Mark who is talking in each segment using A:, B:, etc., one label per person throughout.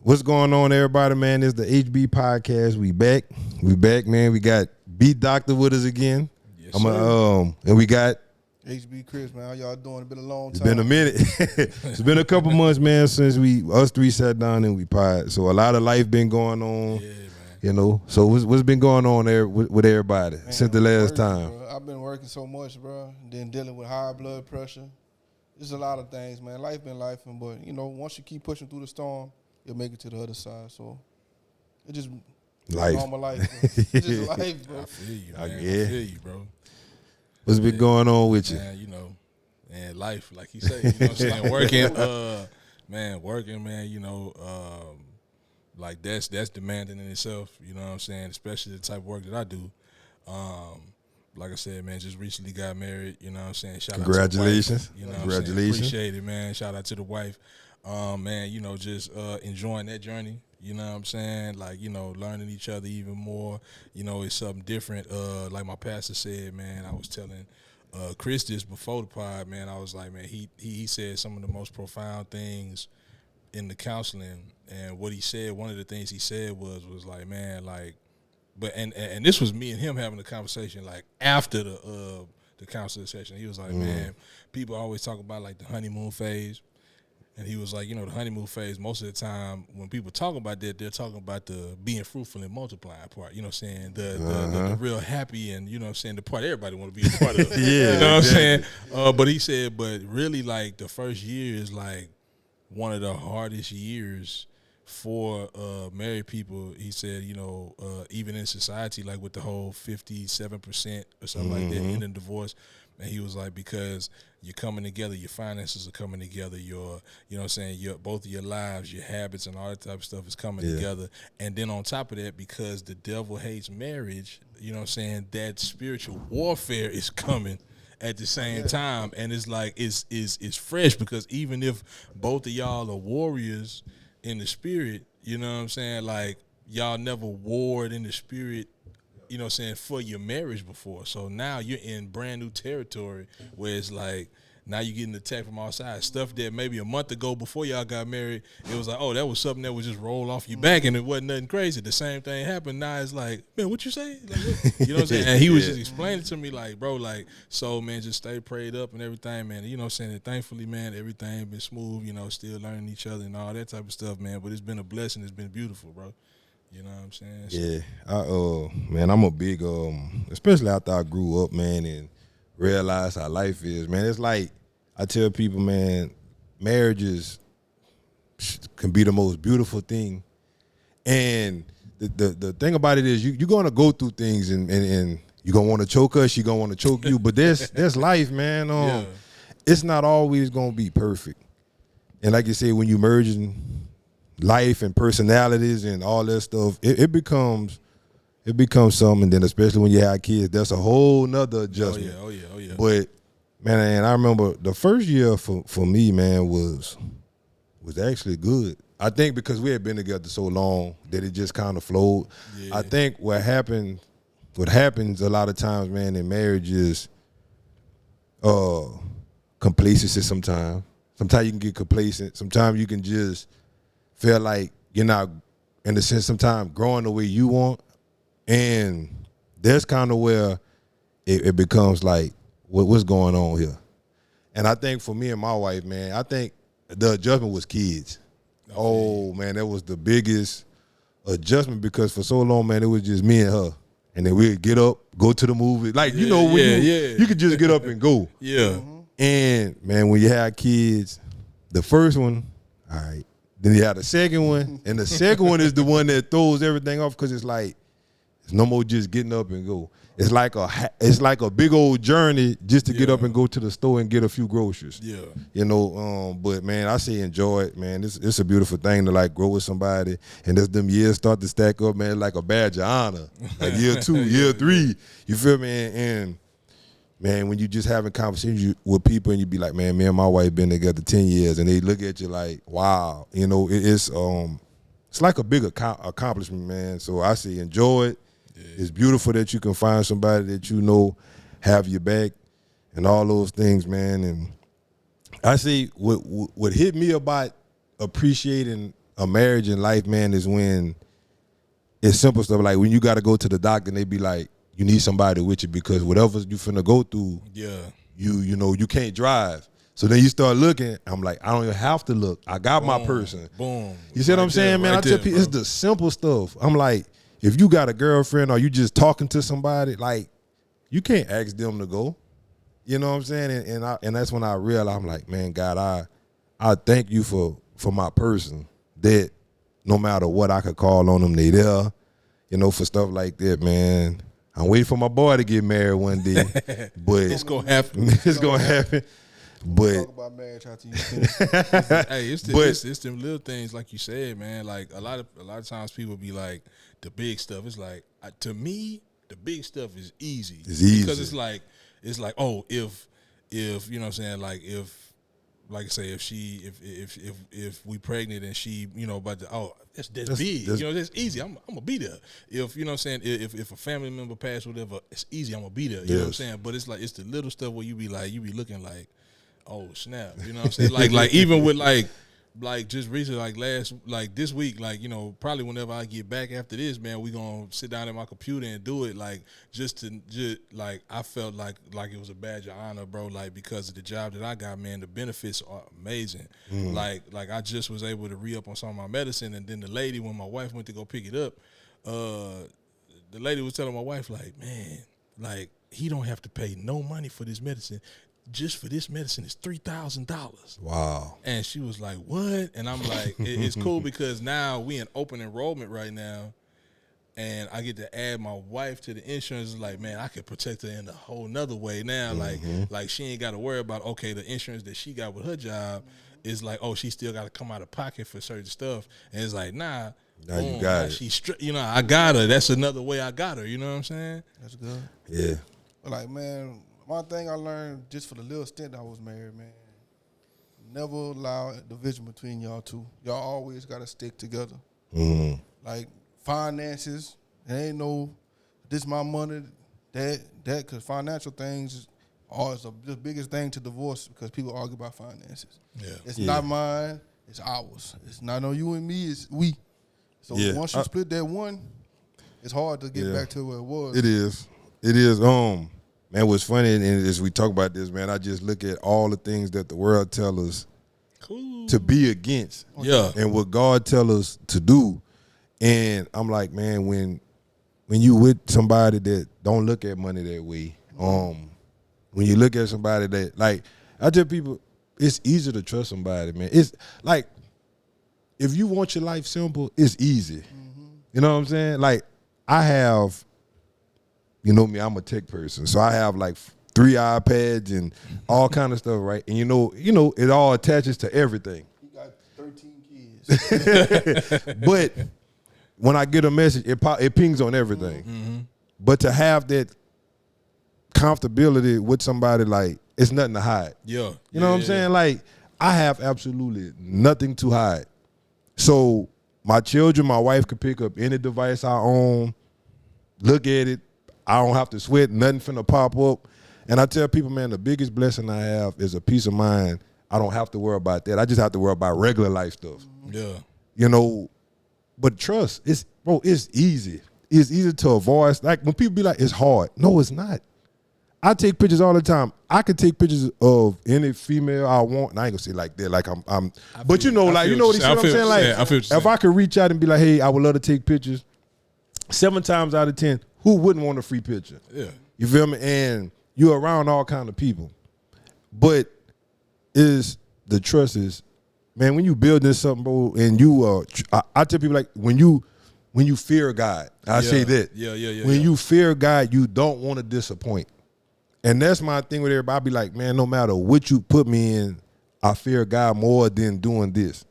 A: What's going on, everybody, man? It's the HB Podcast. We back, man. We got Beat Doctor with us again.
B: Yes, sir.
A: And we got
C: HB Chris, man. How y'all doing? It's been a long time.
A: It's been a minute. It's been a couple months, man, since us three sat down and we pod. So a lot of life been going on.
B: Yeah, man.
A: You know. So what's been going on there with everybody since the last time?
C: Bro. I've been working so much, bro. Then dealing with high blood pressure. There's a lot of things, man. Life been life, but once you keep pushing through the storm, you'll make it to the other side. So it just
A: Life.
C: normal life. Bro. It's just life, bro.
B: I feel you, man.
A: Yeah.
B: I feel you, bro.
A: What's been going on with you?
B: Man, and life, like you say, you know what I'm saying? Working, like that's demanding in itself, you know what I'm saying? Especially the type of work that I do. Like I said, man, just recently got married, you know what I'm saying? Shout
A: Congratulations.
B: out to the wife, you know
A: Congratulations.
B: Appreciate it, man. Shout out to the wife. Just enjoying that journey, you know what I'm saying? Like, learning each other even more. It's something different. Like my pastor said, man, I was telling Chris this before the pod, man. I was like, man, he said some of the most profound things in the counseling, and what he said, one of the things he said was like, man, like, and this was me and him having a conversation like after the counseling session. He was like, man, people always talk about like the honeymoon phase. And he was like, the honeymoon phase, most of the time when people talk about that, they're talking about the being fruitful and multiplying part, you know what I'm saying? The real happy and, you know what I'm saying, the part everybody want to be a part of.
A: Yeah,
B: you know what I'm saying? But he said, but really like the first year is like one of the hardest years for married people. He said, even in society, like with the whole 57% or something like that in a divorce. And he was like, because you're coming together, your finances are coming together, your, you know what I'm saying, both of your lives, your habits and all that type of stuff is coming together. And then on top of that, because the devil hates marriage, you know what I'm saying, that spiritual warfare is coming at the same time. And it's like, it's fresh, because even if both of y'all are warriors in the spirit, you know what I'm saying, like y'all never warred in the spirit, you know what I'm saying, for your marriage before. So now you're in brand new territory where it's like, now you're getting attacked from all sides. Stuff that maybe a month ago before y'all got married, it was like, oh, that was something that would just roll off your back and it wasn't nothing crazy. The same thing happened. Now it's like, man, what you say? Like, what? You know what I'm saying? And he was just explaining to me like, bro, like, so, man, just stay prayed up and everything, man. You know what I'm saying? And thankfully, man, everything been smooth, still learning each other and all that type of stuff, man. But it's been a blessing. It's been beautiful, bro. You know what I'm saying? So,
A: Yeah, man, I'm a big, especially after I grew up, man, and realized how life is, man. It's like I tell people, man, marriages can be the most beautiful thing, and the thing about it is you're gonna go through things, and you're gonna want to choke us, you're gonna want to choke you, but there's life, man. It's not always gonna be perfect, and like you say, when you merging life and personalities and all that stuff, it becomes something. And then especially when you have kids, that's a whole nother adjustment.
B: Oh yeah.
A: But man, I remember the first year for me, man, was actually good. I think because we had been together so long that it just kind of flowed. Yeah. I think what happens a lot of times, man, in marriage is complacency sometimes. Sometimes you can get complacent. Sometimes you can just feel like you're not, in a sense, sometimes growing the way you want. And that's kind of where it becomes like, what's going on here? And I think for me and my wife, man, I think the adjustment was kids. Oh, man, that was the biggest adjustment, because for so long, man, it was just me and her. And then we'd get up, go to the movie. Like, you could just get up and go.
B: Yeah.
C: Mm-hmm.
A: And, man, when you have kids, the first one, all right. Then you have the second one, and the second one is the one that throws everything off, because it's like, it's no more just getting up and go. It's like a big old journey just to get up and go to the store and get a few groceries.
B: Yeah.
A: But man, I say enjoy it, man. It's a beautiful thing to like grow with somebody, and as them years start to stack up, man, like a badge of honor. Like year 2, year 3, you feel me? And man, when you just having conversations with people and you be like, man, me and my wife been together 10 years, and they look at you like, wow, it's like a big accomplishment, man. So I say enjoy it. Yeah. It's beautiful that you can find somebody that have your back and all those things, man. And I say what hit me about appreciating a marriage in life, man, is when it's simple stuff like when you got to go to the doctor and they be like, you need somebody with you because whatever you finna go through, you know, you can't drive. So then you start looking. I'm like, I don't even have to look. I got my person.
B: Boom.
A: You see what I'm saying, man? I tell people it's the simple stuff. I'm like, if you got a girlfriend or you just talking to somebody, like, you can't ask them to go. You know what I'm saying? And that's when I realized, I'm like, man, God, I thank you for my person that no matter what I could call on them, they there, you know, for stuff like that, man. I'm waiting for my boy to get married one day, but
B: it's gonna happen.
A: It's gonna happen. But
C: talk about marriage after you finish.
B: Hey, it's them little things like you said, man. Like a lot of times people be like the big stuff. It's like to me, the big stuff is easy.
A: It's easy
B: because it's like oh, if you know what I'm saying, like if like I say if we pregnant and she, you know, but that's big. You know, that's easy. I'm gonna be there. If you know what I'm saying, if a family member passed, whatever, it's easy. I'm gonna be there. You know what I'm saying? But it's like it's the little stuff where you be looking like, oh snap. You know what I'm saying? like even with like just recently, like this week, like, you know, probably whenever I get back after this, man, we gonna sit down at my computer and do it, like just like I felt like it was a badge of honor, bro, like because of the job that I got, man. The benefits are amazing. Like I just was able to re-up on some of my medicine, and then the lady, when my wife went to go pick it up, the lady was telling my wife, like, man, like he don't have to pay no money for this medicine. Just for this medicine is $3,000.
A: Wow.
B: And she was like, what? And I'm like, it's cool because now we in open enrollment right now, and I get to add my wife to the insurance. It's like, man, I could protect her in a whole nother way now. Like she ain't got to worry about, okay, the insurance that she got with her job is like, oh, she still got to come out of pocket for certain stuff. And it's like, nah.
A: Now you got it.
B: You know, I got her. That's another way I got her. You know what I'm saying?
C: That's good.
A: Yeah.
C: Like, man, one thing I learned just for the little stint I was married, man, never allow division between y'all two. Y'all always got to stick together. Like finances, there ain't no, this my money, that, because financial things are the biggest thing to divorce because people argue about finances.
B: Yeah.
C: It's not mine, it's ours. It's not on you and me, it's we. So once you split that one, it's hard to get back to where it was.
A: It is. Man, what's funny, and as we talk about this, man, I just look at all the things that the world tell us to be against, and what God tell us to do, and I'm like, man, when you with somebody that don't look at money that way, when you look at somebody that, like, I tell people, it's easy to trust somebody, man. It's like, if you want your life simple, it's easy. You know what I'm saying? Like, I have. You know me, I'm a tech person. So I have like 3 iPads and all kind of stuff, right? And you know, it all attaches to everything.
C: You got 13 kids.
A: But when I get a message, it pings on everything. But to have that comfortability with somebody, like, it's nothing to hide. You know what I'm saying? Like, I have absolutely nothing to hide. So my children, my wife could pick up any device I own, look at it. I don't have to sweat, nothing finna pop up. And I tell people, man, the biggest blessing I have is a peace of mind. I don't have to worry about that. I just have to worry about regular life stuff.
B: Yeah.
A: You know, but trust, it's easy. It's easy to avoid. Like, when people be like, it's hard. No, it's not. I take pictures all the time. I could take pictures of any female I want, and I ain't gonna say like that, like I'm but you know, like, you know what I'm saying? Like, if I could reach out and be like, hey, I would love to take pictures, 7 times out of 10, who wouldn't want a free picture?
B: Yeah.
A: You feel me? And you're around all kind of people. But the trust is, man, when you building something, bro, and you I tell people, like, when you fear God, I say that.
B: Yeah.
A: When you fear God, you don't want to disappoint. And that's my thing with everybody. I be like, man, no matter what you put me in, I fear God more than doing this.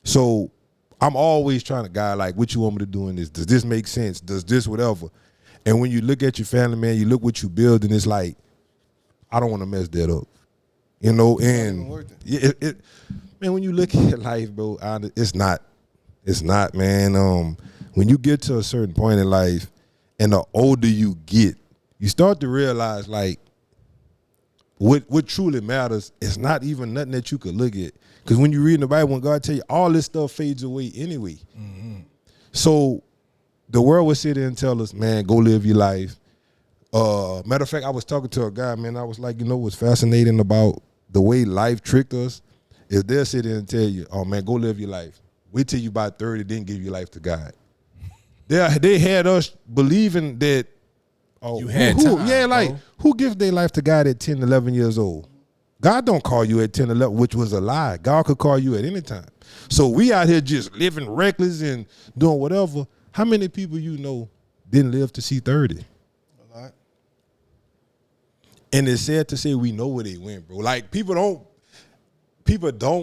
A: So I'm always trying to guide, like, what you want me to do in this? Does this make sense? Does this whatever? And when you look at your family, man, you look what you build, and it's like, I don't want to mess that up. You know, and man, when you look at life, bro, it's not, man. When you get to a certain point in life, and the older you get, you start to realize, like, what truly matters is not even nothing that you could look at. Because when you read in the Bible, when God tell you all this stuff fades away anyway. Mm-hmm. So the world would sit there and tell us, man, go live your life. Matter of fact, I was talking to a guy, man. I was like, what's fascinating about the way life tricked us is they'll sit there and tell you, oh, man, go live your life. Wait till you about 30, then give your life to God. They had us believing that, oh,
B: you had time,
A: yeah, like,
B: bro.
A: who gives their life to God at 10, 11 years old? God don't call you at 10, 11, which was a lie. God could call you at any time. So we out here just living reckless and doing whatever. How many people you know didn't live to see 30?
C: A lot.
A: And it's sad to say we know where they went, bro. Like, people don't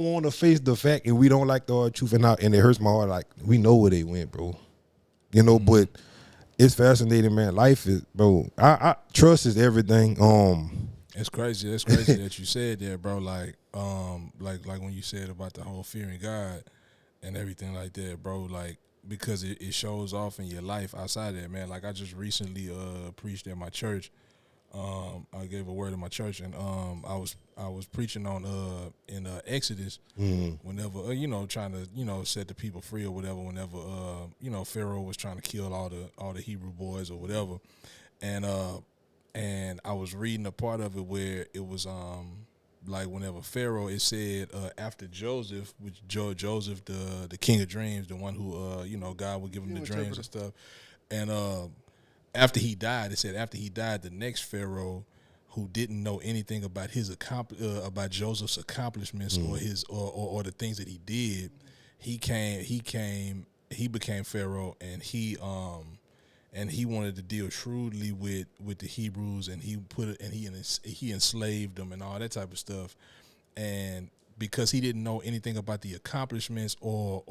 A: want to face the fact, and we don't like the hard truth, and it hurts my heart. Like, we know where they went, bro. But it's fascinating, man. Life is, bro. I trust is everything.
B: It's crazy. It's crazy that you said that, bro. Like when you said about the whole fearing God and everything like that, bro. Like, because it shows off in your life outside of that, man. Like, I just recently preached at my church. I gave a word in my church, and I was preaching on in Exodus, whenever trying to set the people free or whatever. Whenever Pharaoh was trying to kill all the Hebrew boys or whatever, and I was reading a part of it where it was like whenever Pharaoh, it said after Joseph, which Joseph the king of dreams, the one who God would give him the dreams and stuff, and after he died, it said after he died, the next Pharaoh, who didn't know anything about about Joseph's accomplishments or his or the things that he did, he became Pharaoh, and he wanted to deal shrewdly with the Hebrews, and he enslaved them and all that type of stuff, and because he didn't know anything about the accomplishments or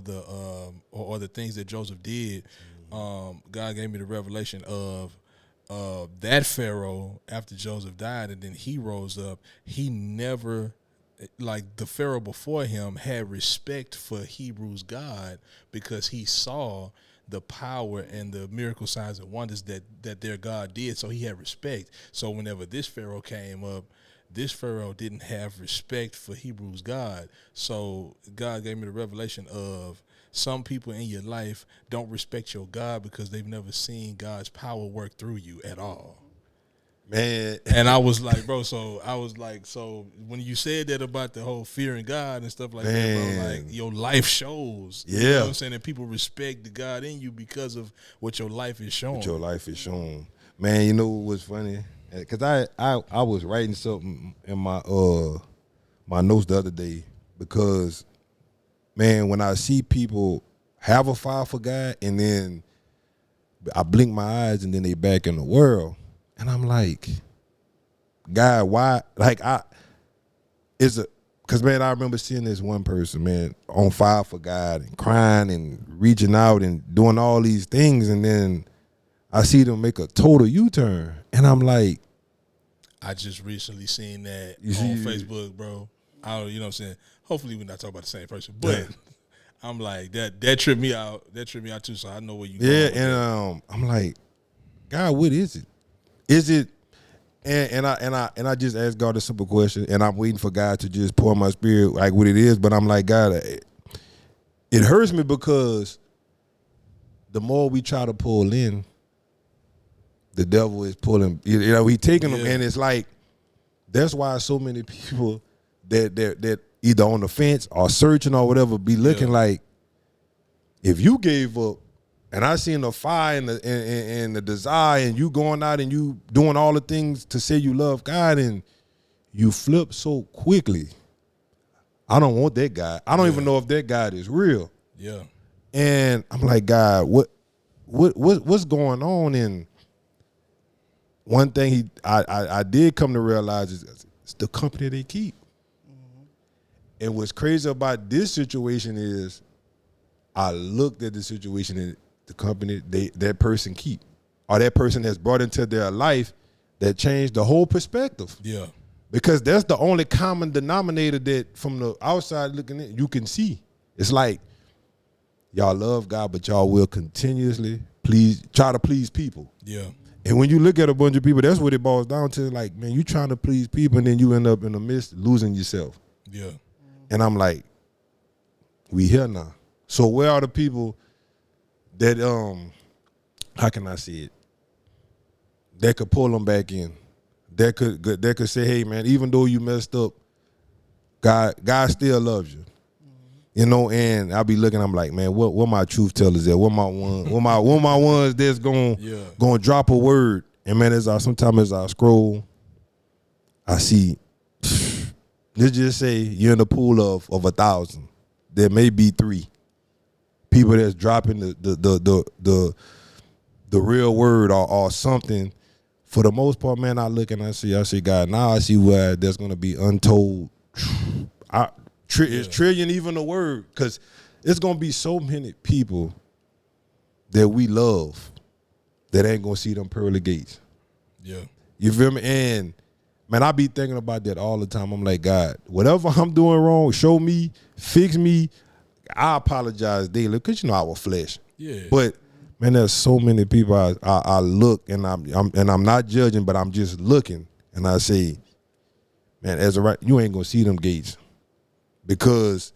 B: the things that Joseph did, God gave me the revelation of that Pharaoh after Joseph died, and then he rose up. He never, like the Pharaoh before him, had respect for Hebrews' God because he saw the power and the miracle signs and wonders that their God did. So he had respect. So whenever this Pharaoh came up, this Pharaoh didn't have respect for Hebrews' God. So God gave me the revelation of some people in your life don't respect your God because they've never seen God's power work through you at all.
A: Man.
B: And I was like, bro, so when you said that about the whole fearing God and stuff like that, bro, like your life shows.
A: Yeah.
B: You know what I'm saying? That people respect the God in you because of what your life is showing.
A: What your life is showing. Man, you know what was funny? Because I was writing something in my my notes the other day because, man, when I see people have a fire for God and then I blink my eyes and then they back in the world, and I'm like, God, why? Like, because, man, I remember seeing this one person, man, on fire for God and crying and reaching out and doing all these things, and then I see them make a total U-turn, and I'm like,
B: I just recently seen that
A: You
B: on
A: see-
B: Facebook, bro. You know what I'm saying? Hopefully we're not talking about the same person, but
A: Yeah.
B: I'm like that tripped me out. That tripped me out too. So I know where you.
A: yeah,
B: going with
A: and
B: that.
A: I'm like, God, what is it? Is it? And I just asked God a simple question, and I'm waiting for God to just pour my spirit like what it is. But I'm like, God, it hurts me because the more we try to pull in, the devil is pulling. He taking them,
B: Yeah.
A: and it's like that's why so many people that either on the fence or searching or whatever be looking like, if you gave up, and I seen the fire and the desire, and you going out and you doing all the things to say you love God, and you flip so quickly. I don't want that God. I don't even know if that God is real.
B: Yeah.
A: And I'm like, God, what's going on? And one thing I did come to realize is it's the company they keep. And what's crazy about this situation is I looked at the situation and the company that person keep, or that person that's brought into their life that changed the whole perspective.
B: Yeah.
A: Because that's the only common denominator that from the outside looking in, you can see. It's like y'all love God, but y'all will continuously try to please people.
B: Yeah.
A: And when you look at a bunch of people, that's what it boils down to. Like, man, you trying to please people, and then you end up in the midst losing yourself.
B: Yeah.
A: And I'm like, we here now. So where are the people that how can I say it? That could pull them back in. That could say, hey man, even though you messed up, God still loves you. You know, and I'll be looking, I'm like, man, what my truth tellers at? What my ones that's gonna drop a word. And man, sometimes as I scroll, I see, let's just say you're in a pool of 1,000. There may be 3 people that's dropping the real word or something. For the most part, man, I look and I see, God, now I see where there's gonna be untold. Is trillion even a word? Because it's gonna be so many people that we love that ain't gonna see them pearly gates.
B: Yeah.
A: You feel me? And man, I be thinking about that all the time. I'm like, God, whatever I'm doing wrong, show me, fix me. I apologize daily because you know our flesh.
B: Yeah.
A: But man, there's so many people I look and I'm not judging, but I'm just looking and I say, man, as a right, you ain't gonna see them gates. Because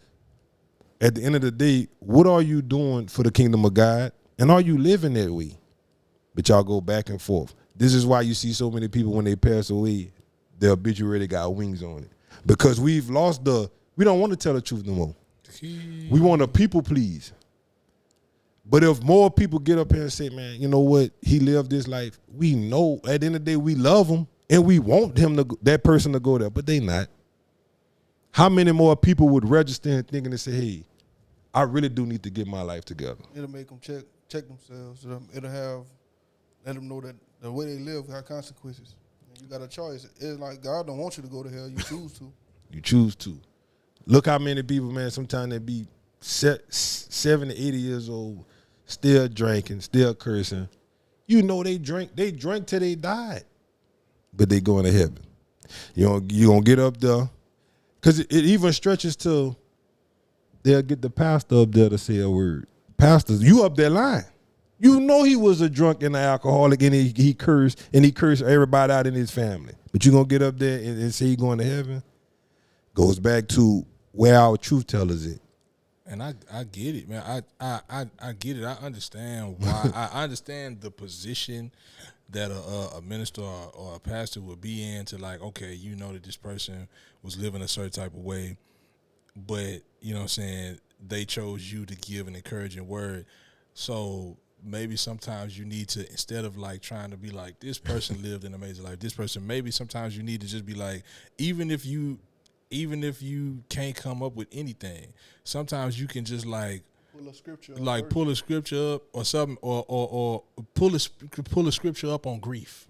A: at the end of the day, what are you doing for the kingdom of God? And are you living that way? But y'all go back and forth. This is why you see so many people when they pass away, their obituary got wings on it. Because we've lost we don't want to tell the truth no more. We want to people please. But if more people get up here and say, man, you know what? He lived this life. We know at the end of the day, we love him and we want that person to go there, but they not. How many more people would register and thinking and say, hey, I really do need to get my life together?
C: It'll make them check themselves. It'll let them know that the way they live got consequences. You got a choice. It's like God don't want you to go to hell. You choose to.
A: You choose to. Look how many people, man, sometimes they be 70, 80 years old, still drinking, still cursing. You know they drank till they died, but they going to heaven. You gonna get up there. Because it even stretches to they'll get the pastor up there to say a word. Pastors, you up that line. You know he was a drunk and an alcoholic and he cursed everybody out in his family. But you going to get up there and say he going to heaven? Goes back to where our truth tellers is.
B: And I get it, man. I get it. I understand why. I understand the position that a minister or a pastor would be in to, like, okay, you know that this person was living a certain type of way, but, you know what I'm saying, they chose you to give an encouraging word. So maybe sometimes you need to, instead of like trying to be like, this person lived an amazing life, this person, maybe sometimes you need to just be like, even if you can't come up with anything, sometimes you can just like pull a scripture up or something, or pull a scripture up on grief.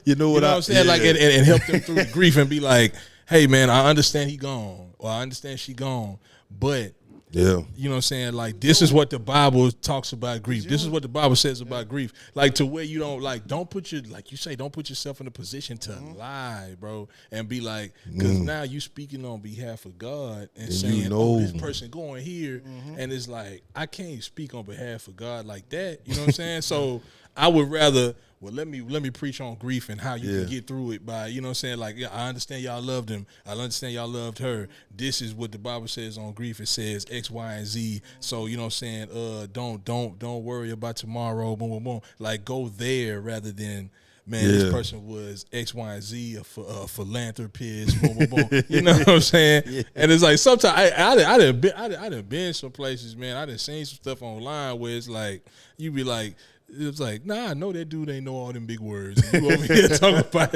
A: you know what
B: I'm saying? Yeah. Like and help them through grief and be like, hey man, I understand he gone, or I understand she gone, but
A: yeah,
B: you know what I'm saying? Like, this is what the Bible talks about grief. This is what the Bible says about grief. Like, to where you don't, like, don't put yourself in a position to lie, bro, and be like, because now you speaking on behalf of God and saying, you know, oh, this person going here, and it's like, I can't speak on behalf of God like that. You know what I'm saying? So I would rather, well, let me preach on grief and how you can get through it by, you know what I'm saying? Like, yeah, I understand y'all loved him. I understand y'all loved her. This is what the Bible says on grief. It says X, Y, and Z. So, you know what I'm saying? Don't worry about tomorrow. Boom, boom, boom. Like, go there rather than, man, this person was X, Y, and Z, a philanthropist. Boom, boom, boom. You know what I'm saying? Yeah. And it's like, sometimes I done been some places, man. I done seen some stuff online where it's like, you be like, it's like, nah, I know that dude ain't know all them big words. And you over here talking about,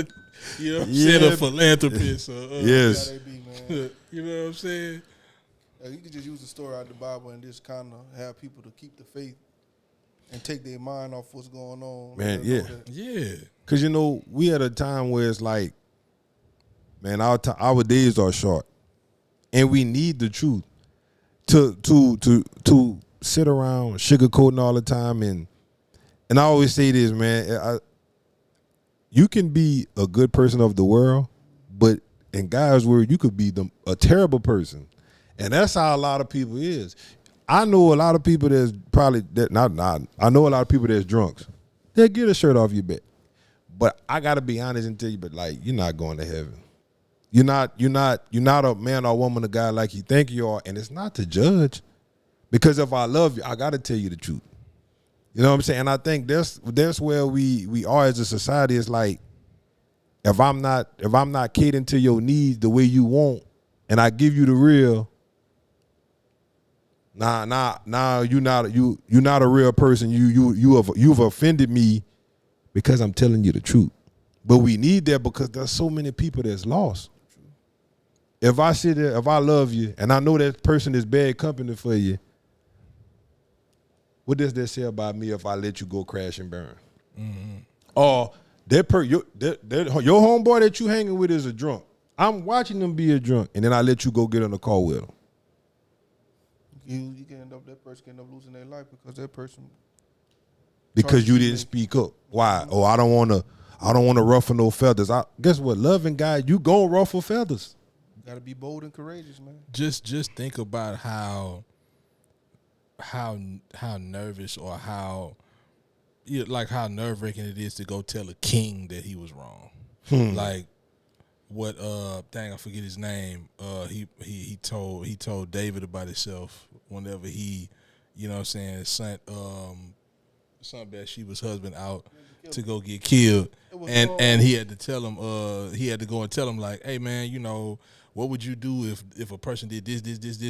B: you know what I'm saying, a philanthropist.
A: Yes.
B: You know what I'm saying?
C: You could just use the story out of the Bible and just kind of have people to keep the faith and take their mind off what's going on.
A: Man, yeah.
B: Yeah.
A: Because, you know, we at a time where it's like, man, our days are short. And we need the truth to sit around sugarcoating all the time. And I always say this, man, you can be a good person of the world, but in God's word, you could be a terrible person. And that's how a lot of people is. I know a lot of people that's probably, I know a lot of people that's drunks. They'll get a shirt off your back. But I gotta be honest and tell you, but like, you're not going to heaven. You're not a man or woman of God like you think you are, and it's not to judge. Because if I love you, I gotta tell you the truth. You know what I'm saying? And I think that's where we are as a society. It's like, if I'm not catering to your needs the way you want, and I give you the real, nah, you're not a real person. You've offended me because I'm telling you the truth. But we need that because there's so many people that's lost. If I sit there, if I love you, and I know that person is bad company for you, what does that say about me if I let you go crash and burn? Mm-hmm. Or your homeboy that you hanging with is a drunk. I'm watching them be a drunk, and then I let you go get in the car with them.
C: You can end up, that person can end up losing their life because that person.
A: Because you didn't speak up. Why? Oh, I don't want to ruffle no feathers. Guess what? Loving God, you gon' ruffle feathers.
C: You gotta be bold and courageous, man.
B: Just think about how nervous or how nerve-wracking it is to go tell a king that he was wrong. Like what I forget his name. He told David about himself whenever he, you know what I'm saying, sent Bathsheba's husband out to go get killed. And he had to tell him, he had to go and tell him, like, hey man, you know, what would you do if a person did this,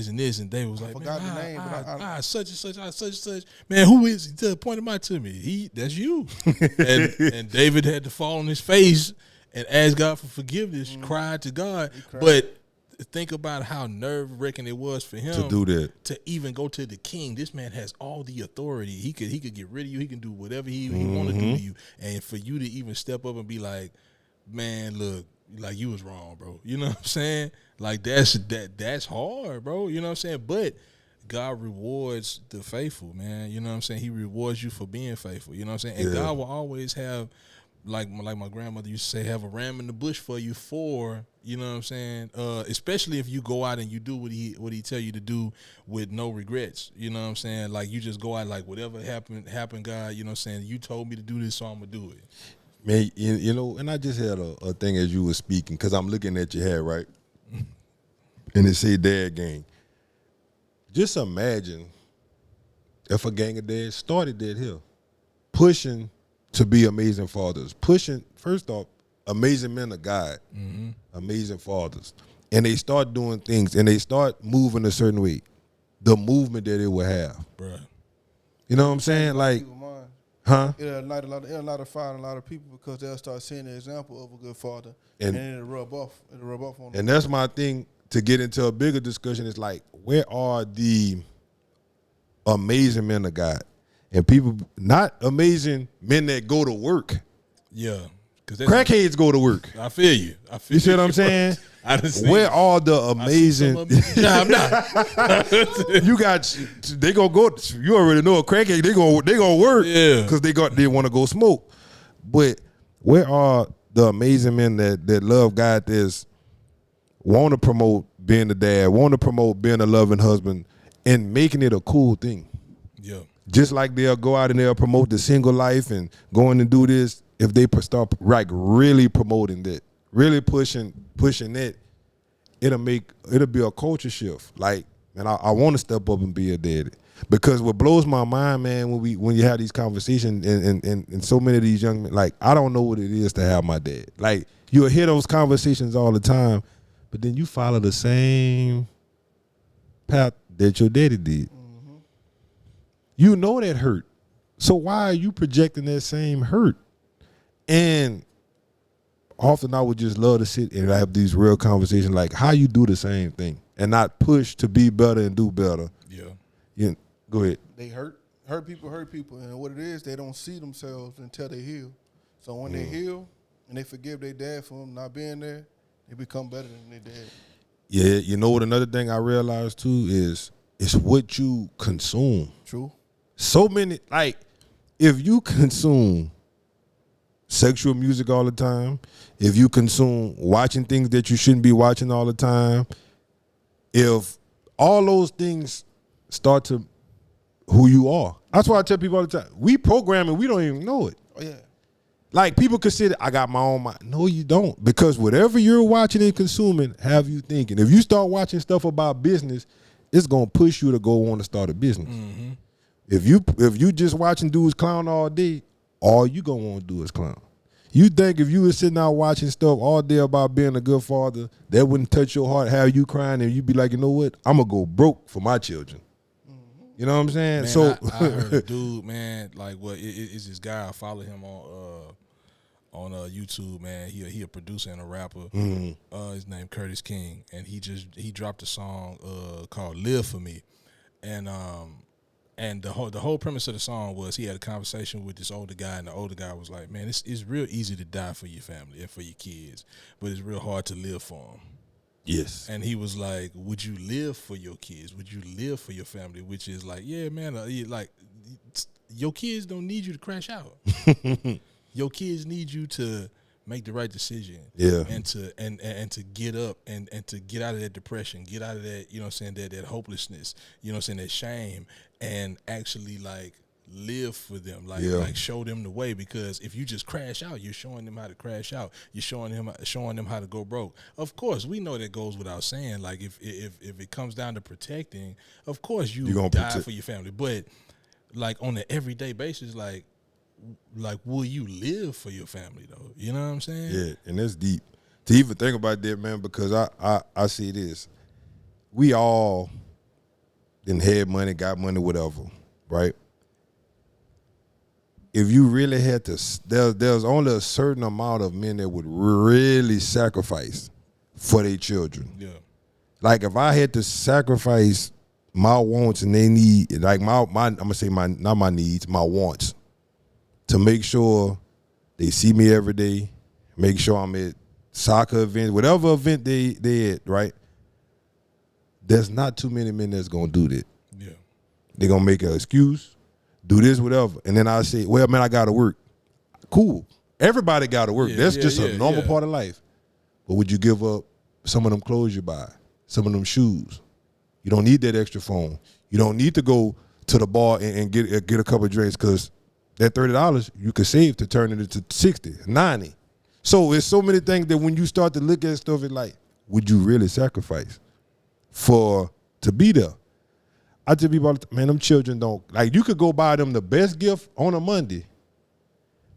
B: and this? And David was like,
C: forgot the name, but
B: such and such. Man, who is he? Point him out to me. That's you. and David had to fall on his face and ask God for forgiveness, cried to God. But think about how nerve-wracking it was for him
A: to do that,
B: to even go to the king. This man has all the authority. He could get rid of you. He can do whatever he want to do to you. And for you to even step up and be like, man, look, like, you was wrong, bro. You know what I'm saying? Like, that's hard, bro. You know what I'm saying? But God rewards the faithful, man. You know what I'm saying? He rewards you for being faithful. You know what I'm saying? And God will always have, like my grandmother used to say, have a ram in the bush for you for, you know what I'm saying? Especially if you go out and you do what he tell you to do with no regrets. You know what I'm saying? Like, you just go out like, whatever happened, God. You know what I'm saying? You told me to do this, so I'm gonna do it.
A: Man, you know, and I just had a thing as you were speaking, because I'm looking at your hair, right? And it say dad gang. Just imagine if a gang of dads started that here, pushing to be amazing fathers, pushing, first off, amazing men of God, amazing fathers. And they start doing things, and they start moving a certain way, the movement that it will have.
B: Bruh.
A: You know what I'm saying? Like, huh?
C: It'll light a lot of fire in a lot of people because they'll start seeing the example of a good father, and it'll rub off. It'll rub off on them.
A: And that's my thing, to get into a bigger discussion. Is like, where are the amazing men of God? And people, not amazing men that go to work.
B: Yeah.
A: Crackheads go to work.
B: I feel you.
A: You see what I'm saying? Where are the amazing?
B: I'm not.
A: You got, they gonna go. You already know a crackhead. They gonna work.
B: Yeah.
A: Because they want to go smoke. But where are the amazing men that love God? That's want to promote being a dad, want to promote being a loving husband, and making it a cool thing.
B: Yeah.
A: Just like they'll go out and they'll promote the single life and going and do this. If they start like really promoting that, really pushing that, it'll be a culture shift. Like, man, I want to step up and be a daddy, because what blows my mind, man, when you have these conversations and so many of these young men, like, I don't know what it is to have my dad. Like, you'll hear those conversations all the time, but then you follow the same path that your daddy did. You know that hurt. So why are you projecting that same hurt? And often I would just love to sit and have these real conversations, like how you do the same thing and not push to be better and do better. Yeah. Go ahead.
C: They hurt people, and what it is, they don't see themselves until they heal. So when they heal and they forgive their dad for them not being there, they become better than their dad.
A: Yeah, you know what? Another thing I realized too is it's what you consume.
C: True.
A: So many, like, if you consume sexual music all the time, if you consume watching things that you shouldn't be watching all the time, if all those things start to who you are. That's why I tell people all the time, we programming, we don't even know it.
C: Oh yeah.
A: Like people consider I got my own mind. No, you don't. Because whatever you're watching and consuming, have you thinking. If you start watching stuff about business, it's gonna push you to go on to start a business.
B: Mm-hmm.
A: If you just watching dudes clown all day, all you gonna want to do is clown. You think if you was sitting out watching stuff all day about being a good father, that wouldn't touch your heart, have you crying, and you'd be like, you know what? I'm gonna go broke for my children. You know what I'm saying?
B: Man,
A: So
B: I heard a dude, man, like it's this guy. I follow him on YouTube, man. He a producer and a rapper. His name Curtis King, and he dropped a song called "Live for Me," and the whole premise of the song was he had a conversation with this older guy, and the older guy was like, "Man, it's real easy to die for your family and for your kids, but it's real hard to live for them."
A: yes,
B: And he was like, "Would you live for your kids? Would you live for your family?" Which is like, yeah, man, like your kids don't need you to crash out. Your kids need you to make the right decision.
A: Yeah.
B: And to get up and to get out of that depression, get out of that, you know what I'm saying, that hopelessness, you know what I'm saying, that shame, and actually like live for them, like show them the way. Because if you just crash out, you're showing them how to crash out. You're showing them how to go broke. Of course, we know that goes without saying. Like if it comes down to protecting, of course you die for your family. But like on an everyday basis, like will you live for your family though? You know what I'm saying?
A: Yeah, and that's deep to even think about that, man. Because I see this. We all didn't have money, got money, whatever, right? If you really had to, there's only a certain amount of men that would really sacrifice for their children.
B: Yeah.
A: Like if I had to sacrifice my wants and they need, like my I'm gonna say not my needs, my wants, to make sure they see me every day, make sure I'm at soccer events, whatever event they at, right? There's not too many men that's gonna do that.
B: Yeah.
A: They're gonna make an excuse, do this, whatever. And then I say, well, man, I gotta work. Cool. Everybody gotta work. That's just a normal part of life. But would you give up some of them clothes you buy, some of them shoes? You don't need that extra phone. You don't need to go to the bar and get a couple of drinks, because that $30 you could save to turn it into 60, 90. So it's so many things that when you start to look at stuff, it's like, would you really sacrifice to be there? I tell people, man, them children don't, like, you could go buy them the best gift on a Monday.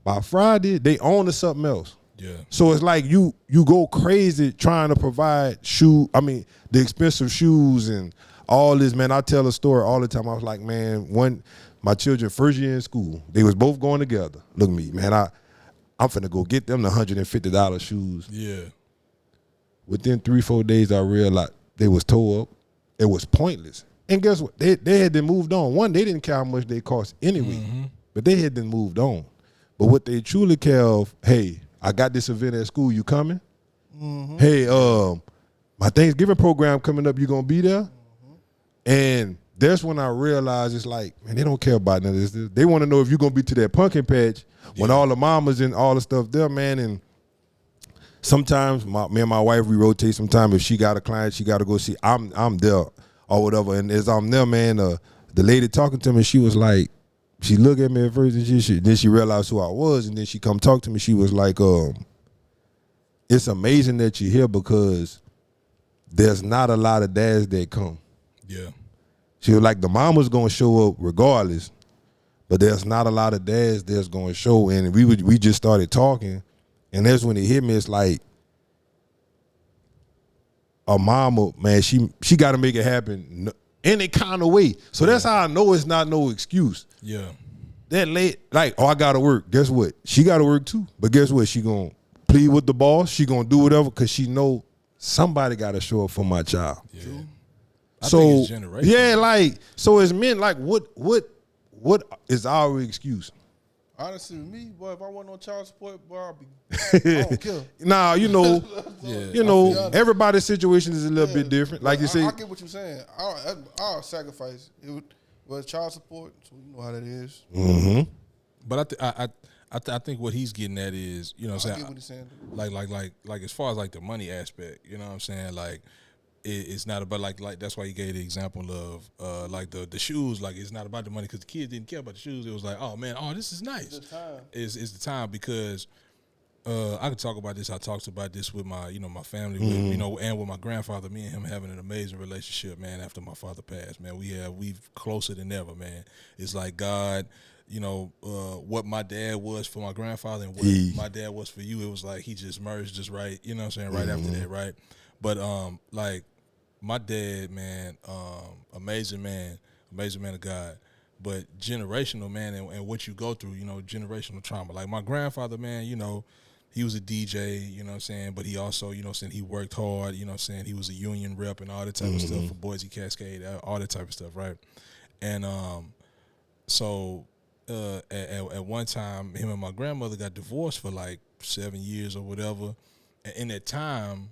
A: By Friday, they own to something else.
B: Yeah.
A: So it's like you go crazy trying to provide the expensive shoes and all this, man. I tell a story all the time. I was like, man, my children first year in school, they was both going together. Look at me, man. I'm finna go get them the $150 shoes.
B: Yeah.
A: Within 3-4 days, I realized they was tore up. It was pointless. And guess what? They had been moved on. One, they didn't care how much they cost anyway, but they had been moved on. But what they truly care of, hey, I got this event at school, you coming? Hey, my Thanksgiving program coming up, you gonna be there? And that's when I realized it's like, man, they don't care about none of this. They want to know if you're gonna be to that pumpkin patch when all the mamas and all the stuff there, man. And sometimes me and my wife, we rotate. Sometimes if she got a client she got to go see, I'm there or whatever. And as I'm there, man, the lady talking to me, she was like, she looked at me at first and then she realized who I was, and then she come talk to me. She was like, it's amazing that you're here because there's not a lot of dads that come.
B: Yeah.
A: She was like, the mama's gonna show up regardless, but there's not a lot of dads that's gonna show. And we just started talking, and that's when it hit me. It's like a mama, man, she got to make it happen any kind of way. So that's how I know it's not no excuse.
B: Yeah.
A: That late, like, I gotta work. Guess what? She gotta work too. But guess what? She gonna plead with the boss. She gonna do whatever because she know somebody gotta show up for my child.
B: Yeah.
A: I
B: think it's generational.
A: Yeah, like, so as men, like, what is our excuse?
C: Honestly, with me, boy, if I want no child support, boy, I don't care.
A: Nah, everybody's situation is a little bit different. Like you say,
C: I get what you're saying. I'll sacrifice it. But child support, so you know how that is.
A: Mm-hmm.
B: But I think what he's getting at is, you know what I'm saying?
C: I get what he's saying.
B: Like as far as like the money aspect, you know what I'm saying? Like it's not about like that's why you gave the example of like the shoes. Like it's not about the money because the kids didn't care about the shoes. It was like, oh man, oh this is nice. It's the time because I could talk about this. I talked about this with my my family, with, and with my grandfather. Me and him having an amazing relationship, man. After my father passed, man, we've closer than ever, man. It's like God. What my dad was for my grandfather and what my dad was for you, it was like he just merged just right, you know what I'm saying, right after that, right? But like my dad, man, amazing man of God, but generational, man, and what you go through, generational trauma. Like my grandfather, man, he was a DJ, you know what I'm saying, but he also, he worked hard, you know what I'm saying, he was a union rep and all that type of stuff for Boise Cascade, all that type of stuff, right? And so at one time, him and my grandmother got divorced for like 7 years or whatever. And in that time,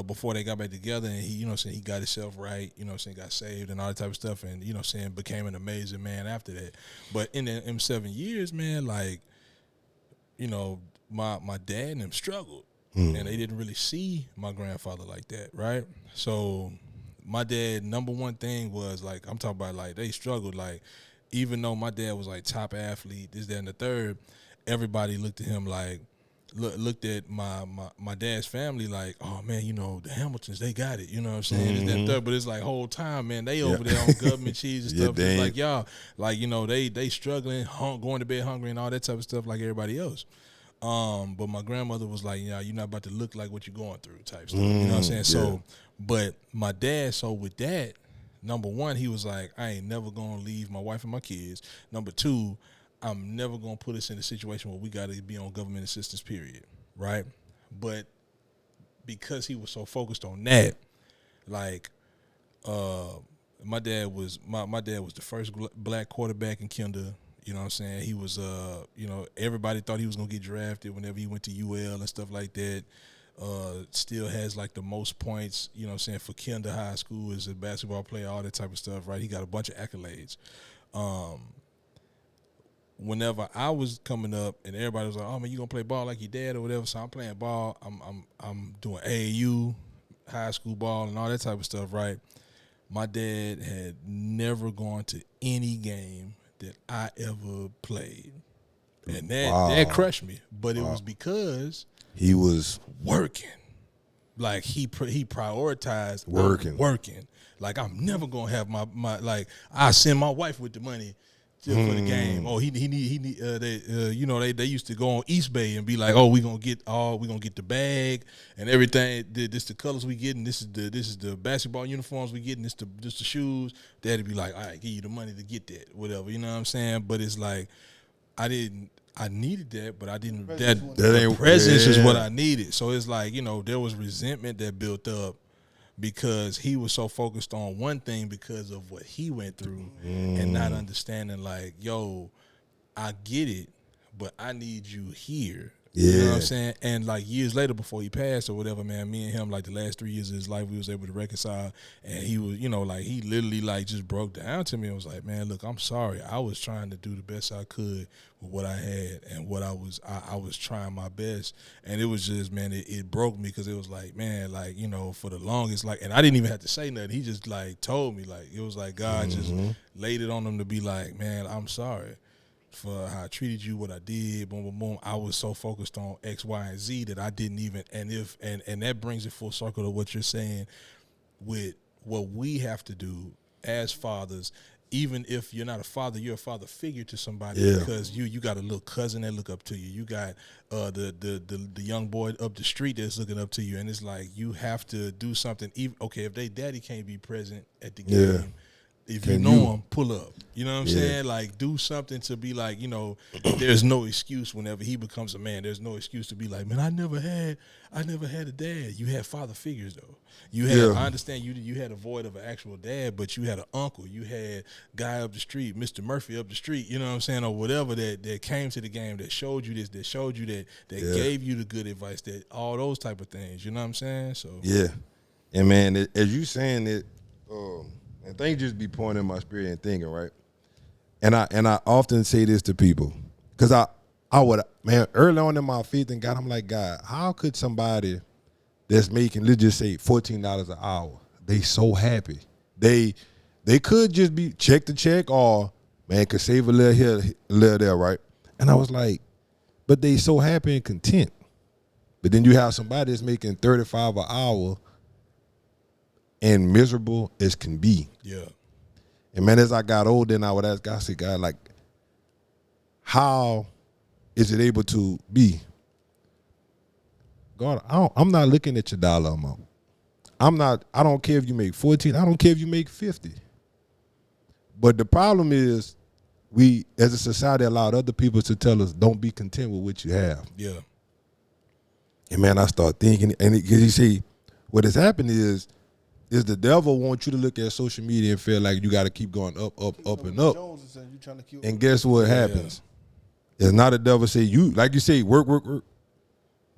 B: before they got back together, and he, he got himself right, got saved and all that type of stuff, and became an amazing man after that. But in them 7 years, man, like, my dad and them struggled, and they didn't really see my grandfather like that, right? So my dad, number one thing was like, I'm talking about like they struggled, like. Even though my dad was like top athlete, this, that, and the third, everybody looked at him like, looked at my dad's family like, oh man, the Hamiltons, they got it, you know what I'm saying? This, that, and third. But it's like whole time, man, they over there on government cheese and stuff. It's like y'all, like they struggling, going to bed hungry and all that type of stuff like everybody else. But my grandmother was like, you're not about to look like what you're going through type stuff. You know what I'm saying? So, but my dad, so with that. Number one, he was like, I ain't never going to leave my wife and my kids. Number two, I'm never going to put us in a situation where we got to be on government assistance, period, right? But because he was so focused on that, like my dad was the first black quarterback in kinder. You know what I'm saying? He was, everybody thought he was going to get drafted whenever he went to UL and stuff like that. Still has like the most points, for Kinder High School as a basketball player, all that type of stuff, right? He got a bunch of accolades. Whenever I was coming up and everybody was like, oh man, you gonna play ball like your dad or whatever, so I'm playing ball, I'm doing AAU, high school ball and all that type of stuff, right? My dad had never gone to any game that I ever played. And that crushed me. But it was because
A: he was
B: working. Like he prioritized working. Like I'm never gonna have my like I send my wife with the money for the game. Oh, he they used to go on East Bay and be like, oh, we gonna get the bag and everything. This the colors we getting. This is the basketball uniforms we getting. This the shoes. Dad'd be like, all right, give you the money to get that, whatever. You know what I'm saying? But it's like I needed that, but I didn't. The presence is what I needed. So it's like, there was resentment that built up because he was so focused on one thing because of what he went through and not understanding like, yo, I get it, but I need you here. You know what I'm saying? And like years later before he passed or whatever, man, me and him, like the last 3 years of his life, we was able to reconcile. And he was, like he literally like just broke down to me and was like, man, look, I'm sorry. I was trying to do the best I could with what I had and what I was trying my best. And it was just, man, it broke me because it was like, man, like, for the longest, like, and I didn't even have to say nothing. He just like told me, like, it was like God just laid it on him to be like, man, I'm sorry for how I treated you, what I did, boom, boom, boom. I was so focused on X, Y, and Z that I didn't even, and that brings it full circle to what you're saying with what we have to do as fathers. Even if you're not a father, you're a father figure to somebody because you got a little cousin that look up to you. You got the young boy up the street that's looking up to you, and it's like you have to do something. Even if they daddy can't be present at the game. If you know him, pull up. You know what I'm saying? Like, do something to be like, there's no excuse whenever he becomes a man. There's no excuse to be like, man, I never had a dad. You had father figures, though. You had, I understand you had a void of an actual dad, but you had an uncle. You had guy up the street, Mr. Murphy up the street, you know what I'm saying, or whatever that came to the game, that showed you this, that showed you that gave you the good advice, that all those type of things. You know what I'm saying? So
A: and man, as you saying it, and things just be pointing in my spirit and thinking, right? And I often say this to people, because I would, man, early on in my faith in God, I'm like, God, how could somebody that's making, let's just say $14 an hour, they so happy. They could just be check to check or man could save a little here, a little there, right? And I was like, but they so happy and content. But then you have somebody that's making $35 an hour and miserable as can be.
B: Yeah.
A: And man, as I got older, and I would ask God, I said, God, like, how is it able to be? God, I'm not looking at your dollar amount. I don't care if you make 14, I don't care if you make 50. But the problem is we, as a society, allowed other people to tell us, don't be content with what you have.
B: Yeah.
A: And man, I start thinking, and because you see, what has happened is the devil wants you to look at social media and feel like you got to keep going up, and up. And guess what happens? It's not the devil say you, like you say, work.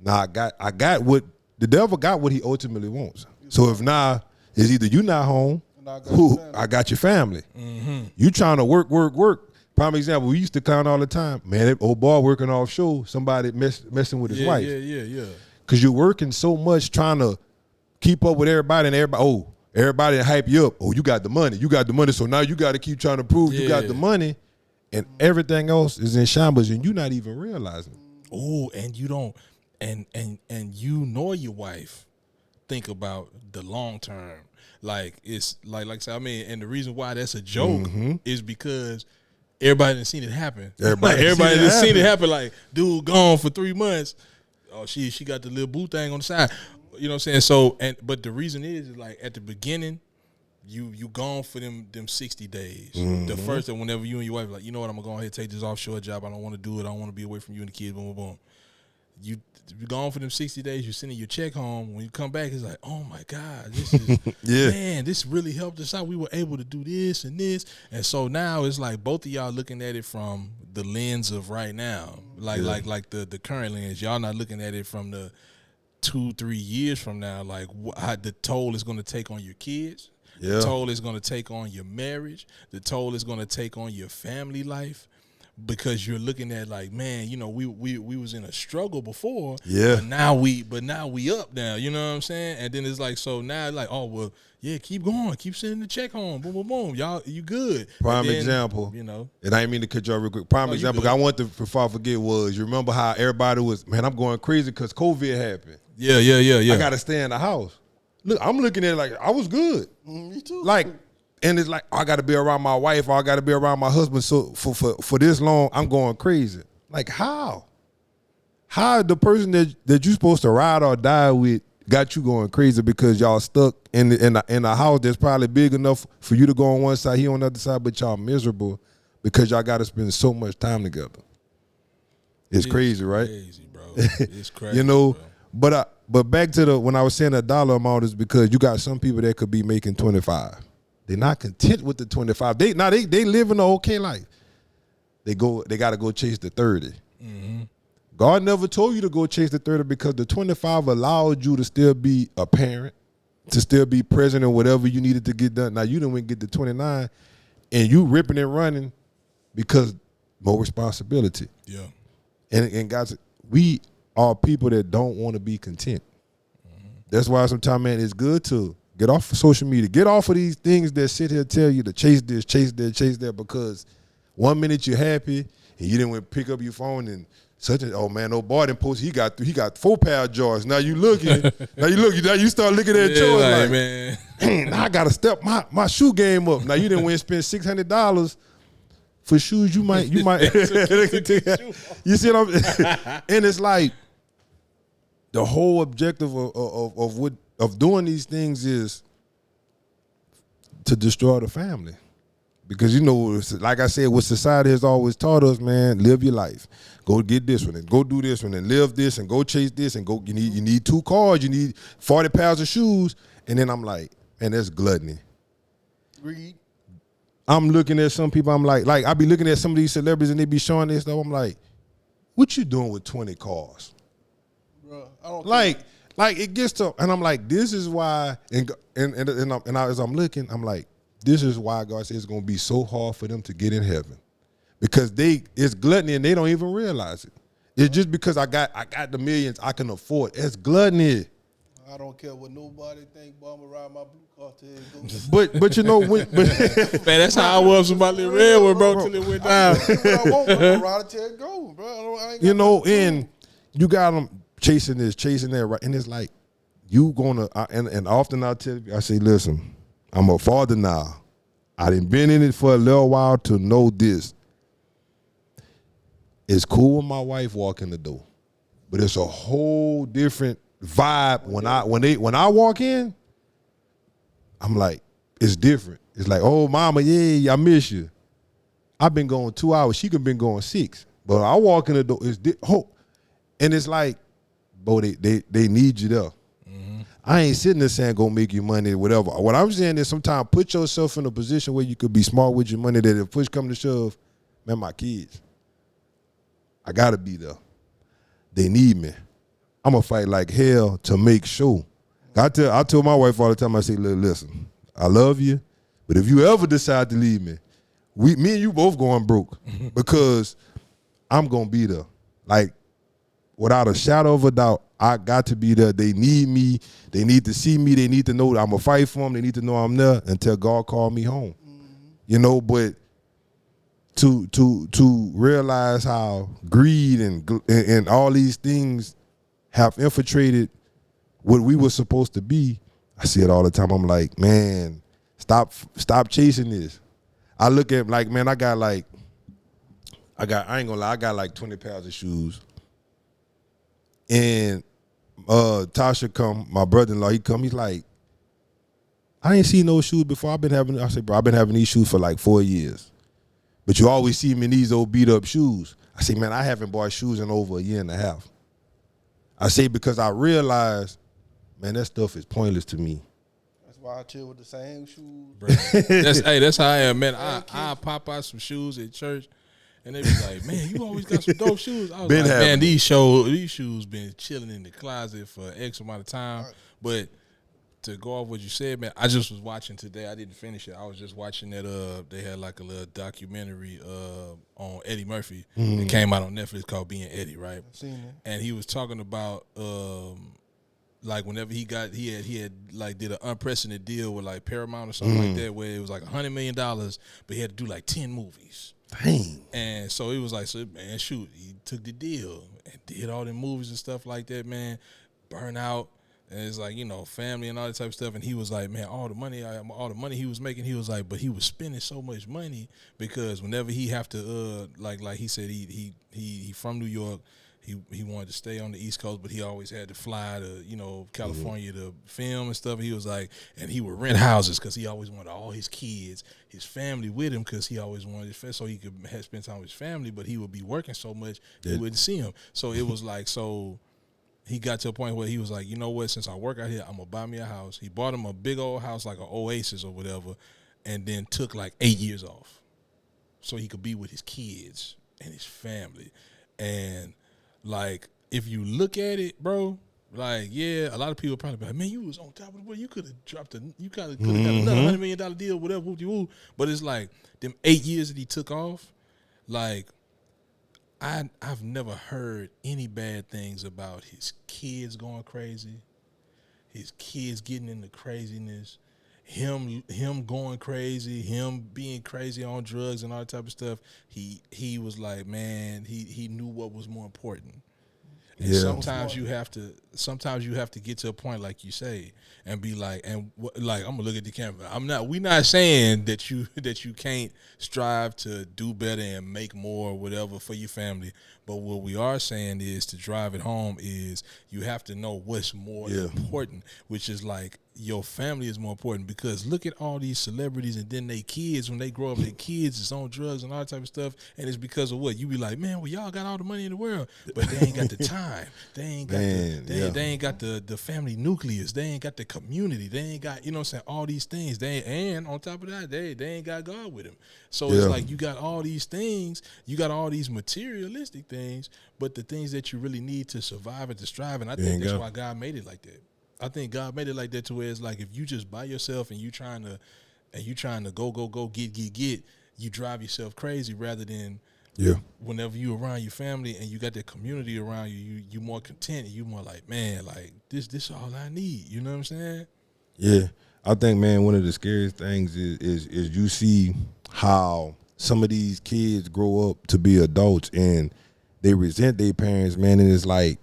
A: Nah, I got what the devil got what he ultimately wants. So if now it's either you not home, I got your family. Mm-hmm. You trying to work. Prime example, we used to clown all the time. Man, that old boy working offshore, somebody messing with his wife.
B: Yeah.
A: Because you're working so much trying to keep up with everybody and everybody hype you up. Oh, you got the money. So now you got to keep trying to prove you got the money. And everything else is in shambles and you're not even realizing.
B: Oh, and you don't, and you nor your wife think about the long term. Like it's like I said, I mean, and the reason why that's a joke is because everybody done seen it happen. Everybody done seen it happen. Like, dude gone for 3 months. Oh, she got the little boo thing on the side. You know what I'm saying? So, but the reason is like at the beginning, you gone for them 60 days. The first and whenever you and your wife like, you know what, I'm gonna go ahead and take this offshore job. I don't want to do it. I don't want to be away from you and the kids. Boom, boom, boom. You gone for them 60 days. You're sending your check home. When you come back, it's like, oh my God, this is man, this really helped us out. We were able to do this and this, and so now it's like both of y'all looking at it from the lens of right now, like the current lens. Y'all not looking at it from the 2-3 years from now, like how the toll is going to take on your kids. The toll is going to take on your marriage. The toll is going to take on your family life. Because you're looking at like, man, you know, we was in a struggle before, but now we up now, you know what I'm saying? And then it's like, so now like, oh well, yeah, keep going, keep sending the check home, boom, boom, boom, y'all, you good.
A: Prime example, you know, and I didn't mean to cut you off real quick. Prime example, I want to before I forget was, you remember how everybody was, man, I'm going crazy because COVID happened. Yeah. I got to stay in the house. Look, I'm looking at it like I was good.
C: Me too.
A: Like. And it's like, I got to be around my wife or I got to be around my husband. So for this long, I'm going crazy. Like, how? How the person that you're supposed to ride or die with got you going crazy because y'all stuck in a house that's probably big enough for you to go on one side, he on the other side, but y'all miserable because y'all got to spend so much time together. It's crazy, right?
B: Crazy, bro. It's crazy.
A: You know,
B: bro.
A: But back to when I was saying a dollar amount is because you got some people that could be making 25. They're not content with the 25. They live in an okay life. They got to go chase the 30. Mm-hmm. God never told you to go chase the 30 because the 25 allowed you to still be a parent, to still be present in whatever you needed to get done. Now you didn't get the 29, and you ripping and running because more responsibility.
B: Yeah.
A: And guys, we are people that don't want to be content. Mm-hmm. That's why sometimes, man, it's good to get off of social media. Get off of these things that sit here and tell you to chase this, chase that, chase that, because 1 minute you're happy and you didn't pick up your phone and oh man, old boy didn't post, he got 4 pair of jars. Now you looking, now you start looking at yours like, man, now I gotta step my shoe game up. Now you didn't win spend $600 for shoes. You might you see what I'm and it's like the whole objective of doing these things is to destroy the family. Because, you know, like I said, what society has always taught us, man, live your life. Go get this one and go do this one and live this and go chase this and go. You need 2 cars. You need 40 pairs of shoes. And then I'm like, man, that's gluttony.
C: Read.
A: I'm looking at some people, I'm like I be looking at some of these celebrities and they be showing this stuff. I'm like, what you doing with 20 cars?
C: Bro, I don't
A: like it gets to, and I'm like, this is why, and as I'm looking, I'm like, this is why God says it's gonna be so hard for them to get in heaven, because it's gluttony and they don't even realize it. It's just because I got the millions I can afford. It's gluttony.
C: I don't care what nobody think, boy, I'm gonna ride my blue car till it goes.
A: But you know when
B: Man, that's how I was with my little red one, bro, till it went down.
C: What I want, I'm gonna ride it till it goes, bro. I ain't got
A: you know,
C: nothing to
A: and you got them chasing this, chasing that, right? And it's like you gonna and often I tell you, I say, listen, I'm a father now. I done been in it for a little while to know this. It's cool when my wife walk in the door, but it's a whole different vibe when I walk in. I'm like, it's different. It's like, oh, mama, yeah, I miss you. I've been going 2 hours. She could been going 6. But I walk in the door, and it's like, bro, they need you there. I ain't sitting there saying go make you money or whatever. What I'm saying is sometimes put yourself in a position where you could be smart with your money that if push come to shove, man, my kids, I got to be there. They need me. I'm going to fight like hell to make sure. I tell my wife all the time, I say, listen, I love you, but if you ever decide to leave me, me and you both going broke because I'm going to be there. Like, without a shadow of a doubt, I got to be there. They need me. They need to see me. They need to know that I'm going to fight for them. They need to know I'm there until God call me home. You know, but to realize how greed and all these things have infiltrated what we were supposed to be, I see it all the time. I'm like, man, stop chasing this. I look at like, man, I ain't gonna lie, I got like 20 pairs of shoes. And Tasha come, my brother-in-law, he's like, I ain't seen those shoes before. I said, bro, I've been having these shoes for like 4 years. But you always see me in these old beat up shoes. I say, man, I haven't bought shoes in over 1.5 years. I say because I realized, man, that stuff is pointless to me.
C: That's why I chill with the same shoes.
B: That's how I am, man. I pop out some shoes at church, and they be like, man, you always got some dope shoes. I was like, man, these shoes been chilling in the closet for X amount of time. Right. But to go off what you said, man, I just was watching today. I didn't finish it. I was just watching that. They had like a little documentary on Eddie Murphy. It came out on Netflix called Being Eddie, right?
C: I've seen it.
B: And he was talking about like whenever he had like did an unprecedented deal with like Paramount or something like that, where it was like $100 million, but he had to do like 10 movies.
A: Dang.
B: And so it was like, man, shoot, he took the deal and did all the movies and stuff like that, man. Burn out. And it's like, you know, family and all that type of stuff. And he was like, man, all the money he was making, he was like, but he was spending so much money because whenever he have to, like he said, he from New York, he wanted to stay on the East Coast, but he always had to fly to, you know, California to film and stuff. He was like, and he would rent houses because he always wanted all his kids, his family with him because he always wanted so he could spend time with his family, but he would be working so much he wouldn't see him. So it was like, so he got to a point where he was like, you know what, since I work out here, I'm going to buy me a house. He bought him a big old house like an Oasis or whatever, and then took like 8 years off so he could be with his kids and his family. And like, if you look at it, bro, like, yeah, a lot of people probably be like, man, you was on top of the world. You could have dropped you could have got another $100 million deal, whatever, whoop-de-whoop. But it's like, them 8 years that he took off, like, I've never heard any bad things about his kids going crazy, his kids getting into craziness, him going crazy, him being crazy on drugs and all that type of stuff. He was like, man, he knew what was more important. And sometimes you have to get to a point like you say and be like, like, I'm gonna look at the camera. We not saying that you can't strive to do better and make more or whatever for your family. But what we are saying is to drive it home is you have to know what's more important, which is like your family is more important, because look at all these celebrities and then they kids, when they grow up, their kids is on drugs and all that type of stuff, and it's because of what? You be like, man, well, y'all got all the money in the world, but they ain't got the time. They ain't got they ain't got the family nucleus. They ain't got the community. They ain't got, you know what I'm saying, all these things. And on top of that, they ain't got God with them. So it's like you got all these things, you got all these materialistic things, but the things that you really need to survive and to strive, and I think that's why God made it like that. I think God made it like that to where it's like if you just by yourself and you trying to go, get, you drive yourself crazy rather than
A: Yeah.
B: Whenever you around your family and you got that community around you, you more content. You more like, man, like this all I need. You know what I'm saying?
A: Yeah. I think, man, one of the scariest things is you see how some of these kids grow up to be adults and they resent their parents, man, and it's like,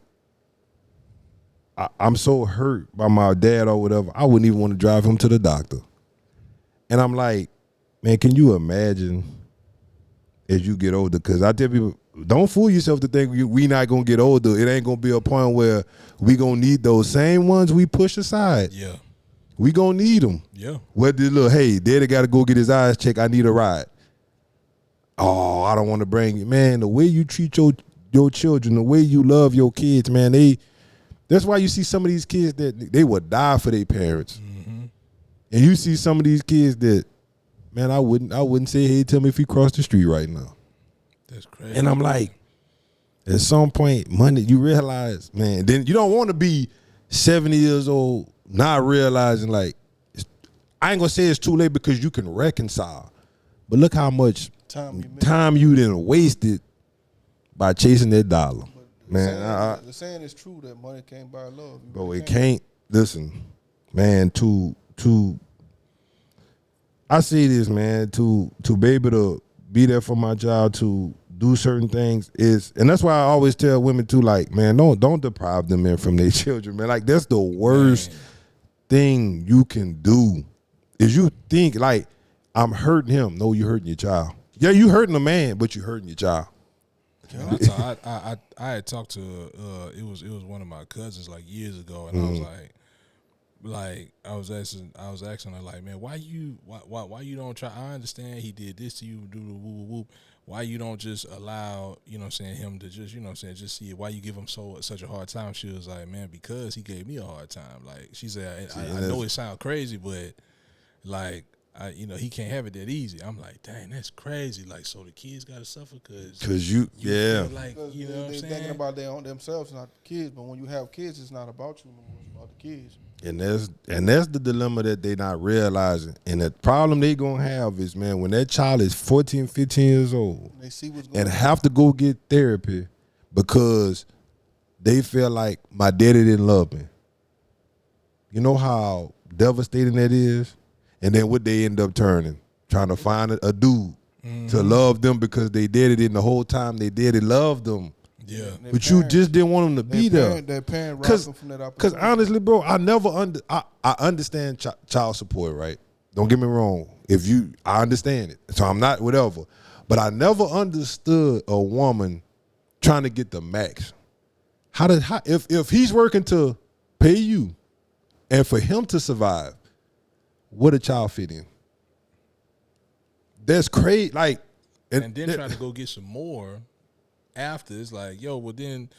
A: I'm so hurt by my dad or whatever, I wouldn't even want to drive him to the doctor. And I'm like, man, can you imagine as you get older? Because I tell people, don't fool yourself to think we not going to get older. It ain't going to be a point where we going to need those same ones we push aside.
B: Yeah.
A: We going to need them.
B: Yeah.
A: Whether look, hey, daddy got to go get his eyes checked, I need a ride. Oh, I don't want to bring you. Man, the way you treat your children, the way you love your kids, man, that's why you see some of these kids that they would die for their parents. Mm-hmm. And you see some of these kids that, man, I wouldn't say hey to him if he crossed the street right now.
B: That's crazy.
A: And I'm like, at some point, money, you realize, man, then you don't want to be 70 years old not realizing, like, I ain't going to say it's too late because you can reconcile. But look how much time you done wasted by chasing that dollar. Man,
C: the saying is true that money can't buy love.
A: Bro, it can't. Listen, man, I say this, man, to be able to be there for my child, to do certain things and that's why I always tell women too, like, man, don't deprive them, man, from their children, man. Like, that's the worst thing you can do is you think, like, I'm hurting him. No, you hurting your child. Yeah, you hurting a man, but you hurting your child.
B: I had talked to it was one of my cousins like years ago, and I was like I was asking her, like, man, why you don't try? I understand he did this to you, do the whoop whoop. Why you don't just allow, you know what I'm saying, him to just, you know what I'm saying, just see it? Why you give him such a hard time? She was like, man, because he gave me a hard time. Like, she said, I know it sounds crazy, but like, he can't have it that easy. I'm like, dang, that's crazy. Like, so the kids gotta suffer because you feel like, you know what I'm saying?
C: They're thinking about themselves, not the kids. But when you have kids, it's not about you anymore. It's about the kids.
A: And that's the dilemma that they not realizing. And the problem they gonna have is, man, when that child is 14, 15 years old,
C: they see what's going
A: and
C: on,
A: have to go get therapy because they feel like my daddy didn't love me. You know how devastating that is? And then what they end up turning, trying to find a dude to love them because they daddy didn't the whole time they daddy loved them.
B: Yeah,
A: but you just didn't want them to be there.
C: Their parent robbed them from that opportunity.
A: Because honestly, bro, I understand child support, right? Don't get me wrong. I understand it, so I'm not whatever. But I never understood a woman trying to get the max. If he's working to pay you, and for him to survive, what a child fit in? That's crazy. Like,
B: and then try to go get some more. After, it's like, yo, well then,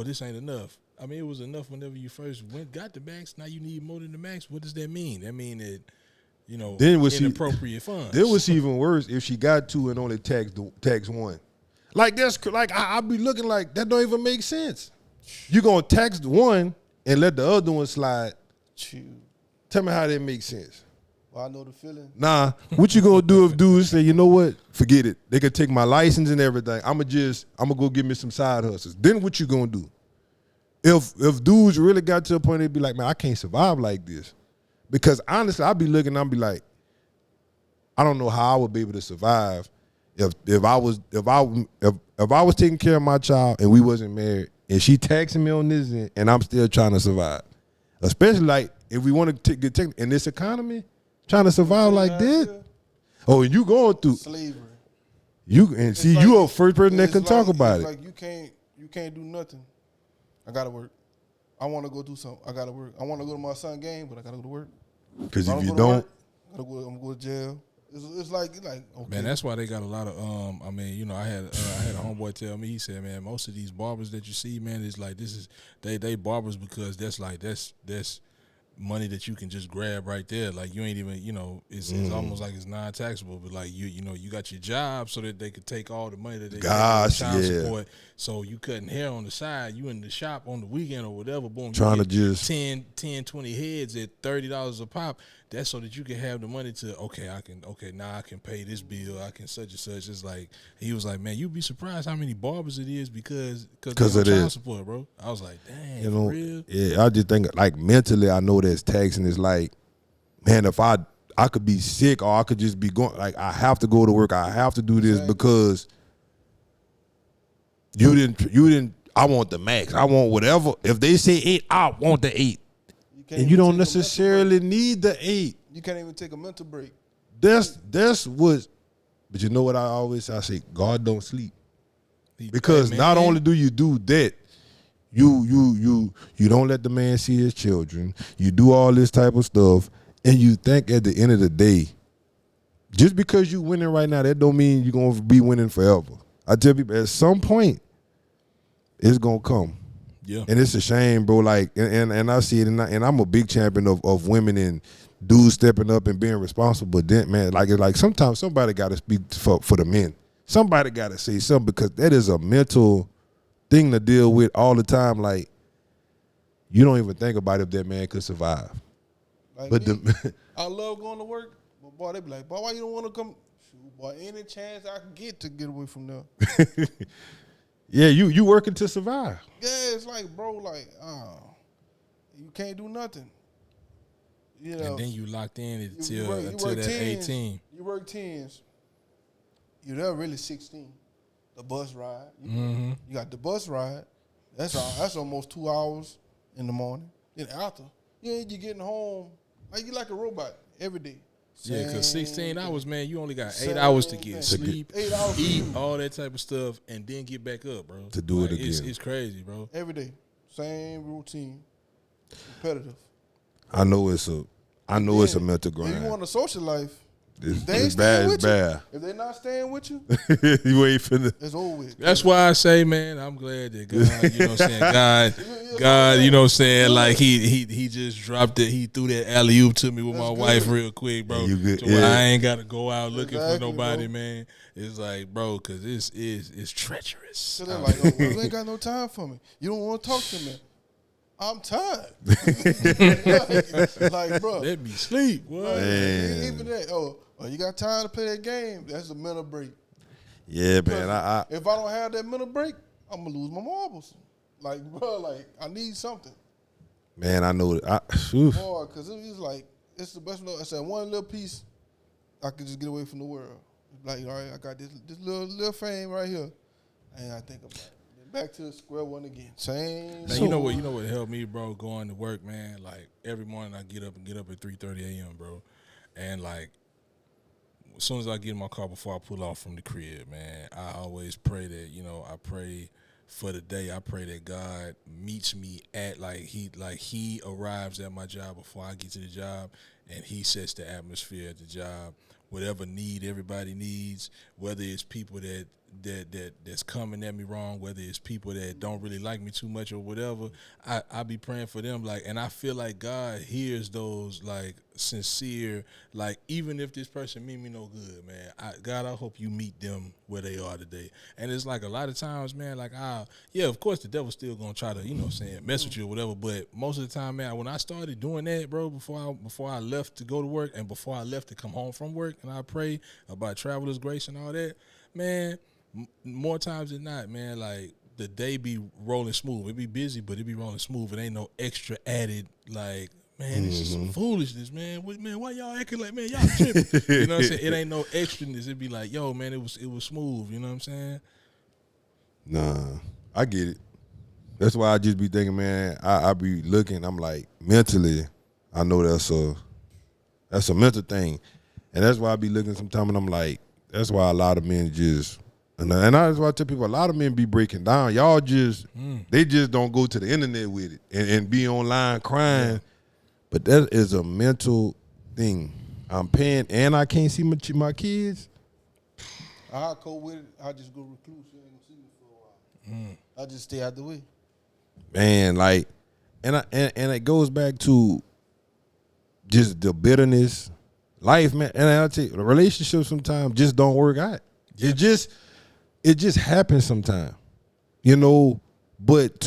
B: this ain't enough. I mean, it was enough whenever you first got the max. Now you need more than the max. What does that mean? That mean that, then inappropriate funds.
A: Then what's even worse if she got two and only tax one. Like, that's like I be looking like that don't even make sense. You gonna tax one and let the other one slide? Tell me how that makes sense.
C: Well, I know the feeling.
A: Nah, what you gonna do if dudes say, you know what? Forget it. They could take my license and everything. I'm gonna go get me some side hustles. Then what you gonna do? If dudes really got to a point, they'd be like, man, I can't survive like this. Because honestly, I'd be looking, I'd be like, I don't know how I would be able to survive if I was taking care of my child and we wasn't married and she taxing me on this end and I'm still trying to survive. Especially like if we want to get in this economy. Trying to survive like that? Oh, and you going through
C: slavery.
A: You a first person that can talk about it.
C: Like you can't do nothing. I gotta work. I want to go do something. I gotta work. I want to go to my son's game, but I gotta go to work.
A: Because if you don't,
C: I'm gonna go to jail. It's like okay.
B: Man, that's why they got a lot of I had a homeboy tell me, he said, man, most of these barbers that you see, man, is like they barbers because that's money that you can just grab right there. Like you ain't even, it's almost like it's non-taxable, but like you got your job so that they could take all the money that they get child support. So you cutting hair on the side, you in the shop on the weekend or whatever, boom,
A: trying to
B: get
A: just
B: 10, 20 heads at $30 a pop. that's so that you can have the money to now I can pay this bill, I can such and such. It's like he was like, man, you'd be surprised how many barbers it is because of child support, bro. I was like, dang,
A: You know,
B: for real?
A: yeah, I just think like mentally, I know that's taxing. It's like, man, if I could be sick or I could just be going, like I have to go to work, I have to do this because you didn't. I want the max. I want whatever. If they say 8, I want the 8. And you don't necessarily need the 8.
C: You can't even take a mental break.
A: That's what. But you know what I say, God don't sleep. Because not only do you do that, you don't let the man see his children. You do all this type of stuff, and you think at the end of the day, just because you winning right now, that don't mean you're gonna be winning forever. I tell people at some point, it's gonna come.
B: Yeah.
A: And it's a shame, bro. Like, and I see it, and I'm a big champion of women and dudes stepping up and being responsible. But then, man, it's like sometimes somebody got to speak for the men. Somebody got to say something because that is a mental thing to deal with all the time. Like, you don't even think about if that man could survive.
C: Like
A: But
C: me, I love going to work, but boy, they be like, boy, why you don't want to come? Shoot, boy, any chance I can get to get away from there.
A: Yeah, you working to survive.
C: Yeah, it's like, bro, like, you can't do nothing. You know,
B: And then you locked in until
C: work
B: that
C: 10s,
B: 18.
C: You work 10s. You're there really 16. The bus ride.
B: Mm-hmm.
C: You got the bus ride. That's almost 2 hours in the morning. Then after, you getting home like you like a robot every day.
B: Yeah, because 16
C: Same
B: hours, man, you only got 8
C: Same
B: hours to
C: thing.
B: get sleep,
C: 8 hours to
B: eat,
C: sleep.
B: all that type of stuff, and then get back up, bro.
A: To do it again.
B: It's crazy, bro.
C: every day. Same routine. Repetitive.
A: I know it's a mental
C: If
A: grind.
C: you want a social life,
A: It's
C: they ain't
A: bad.
C: staying
A: It's
C: with
A: bad.
C: you. If they're not staying with you,
A: You ain't finna.
C: it's over with.
B: That's why I say, man, I'm glad that God, you know what I'm saying, God, you know what I'm saying, like he just dropped it, he threw that alley-oop to me with my
C: That's
B: wife
C: good.
B: real quick, bro.
A: You good,
B: To where
A: yeah.
B: I ain't gotta go out looking for
C: Exactly,
B: nobody,
C: bro.
B: man. It's like, bro, cause it's treacherous.
C: So they're like, oh, well, you ain't got no time for me. You don't want to talk to me. I'm tired. like, bro.
B: Let me sleep. What?
A: Man.
C: Even that, you got time to play that game? That's a mental break.
A: Yeah, man.
C: If I don't have that mental break, I'm gonna lose my marbles. Like, bro, like I need something.
A: Man, I know.
C: Boy, because it's like it's the best. I said one little piece, I could just get away from the world. Like, all right, I got this little fame right here, and I think about it. Back to square one again. Same.
B: Now, you know what helped me, bro, going to work, man? Like, every morning I get up at 3:30 a.m., bro. And, like, as soon as I get in my car before I pull off from the crib, man, I always pray that, I pray for the day. I pray that God meets me at, he arrives at my job before I get to the job, and he sets the atmosphere at the job. Whatever need everybody needs, whether it's people that's coming at me wrong, whether it's people that don't really like me too much or whatever, I be praying for them. Like, and I feel like God hears those like sincere, like even if this person mean me no good, man. God, I hope you meet them where they are today. And it's like a lot of times, man, like of course the devil's still gonna try to, mess with you or whatever. But most of the time, man, when I started doing that, bro, before I left to go to work and before I left to come home from work, and I pray about traveler's grace and all that, man. More times than not, man, like the day be rolling smooth. It be busy, but it be rolling smooth. It ain't no extra added, like, man, this is some foolishness, man. Man, why y'all acting like, man, y'all tripping? You know what I'm saying? It ain't no extraness. It be like, yo, man, it was smooth. You know what I'm saying?
A: Nah, I get it. That's why I just be thinking, man. I be looking. I'm like mentally, I know that's a mental thing, and that's why I be looking sometimes, and I'm like, that's why a lot of men just. And that's why I tell people, a lot of men be breaking down. Y'all just, they just don't go to the internet with it and be online crying. Yeah. But that is a mental thing. I'm paying and I can't see my kids.
C: I cope with it. I just go recluse. You ain't gonna see me for a while. I just stay out the way.
A: Man, like, and it goes back to just the life, man. And I tell you, the relationships sometimes just don't work out. Yeah. It just happens sometimes, but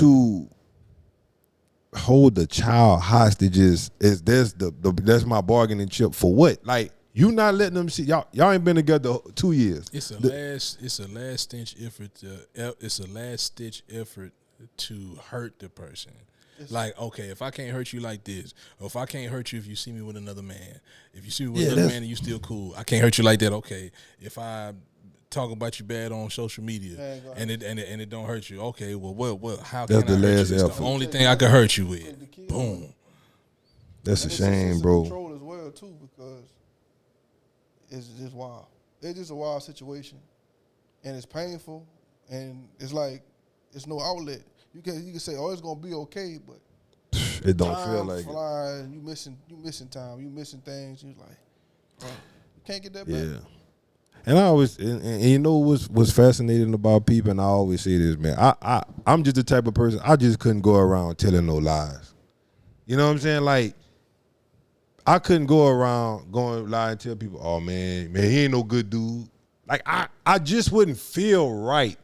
A: hold the child hostage is that's my bargaining chip for what? Like, you not letting them see y'all ain't been together 2 years.
B: It's a last ditch effort. It's a last ditch effort to hurt the person. Like, okay, if I can't hurt you like this, or if I can't hurt you if you see me with another man, if you see me with another man and you still cool, I can't hurt you like that. Okay, if I talk about you bad on social media and it don't hurt you, okay, well, what? How can I hurt you? It's the only thing I can hurt you with. Boom.
A: That's a shame, bro.
C: Control as well too, because it's just wild. It's just a wild situation, and it's painful, and it's like it's no outlet. You can say, "Oh, it's gonna be okay," but
A: it don't feel like
C: flies, it. You missing time. You missing things. You like, bro, you can't get that back.
A: Yeah. And I always, and you know what's fascinating about people, and I always say this, man. I'm just the type of person, I just couldn't go around telling no lies. You know what I'm saying? Like, I couldn't go around going lie and tell people, oh man, he ain't no good dude. Like, I just wouldn't feel right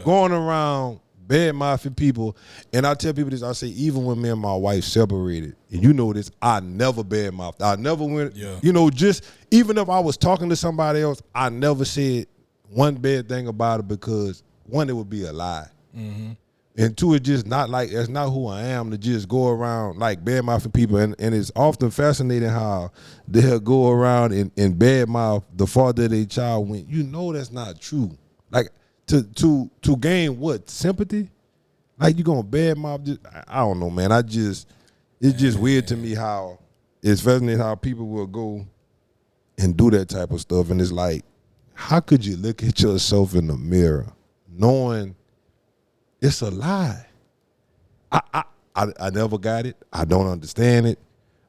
A: going around bad mouthing people. And I tell people this, I say, even when me and my wife separated, and you know this, I never bad mouthed. I never went, you know, just even if I was talking to somebody else, I never said one bad thing about it, because one, it would be a lie. Mm-hmm. And two, it's just not like, that's not who I am to just go around like bad mouthing people. And it's often fascinating how they'll go around and bad mouth the father of their child when you know that's not true. Like, to gain what? Sympathy? Like, you gonna bad mouth? I don't know, man. It's just weird to me how it's fascinating how people will go and do that type of stuff, and it's like, how could you look at yourself in the mirror knowing it's a lie? I never got it. I don't understand it.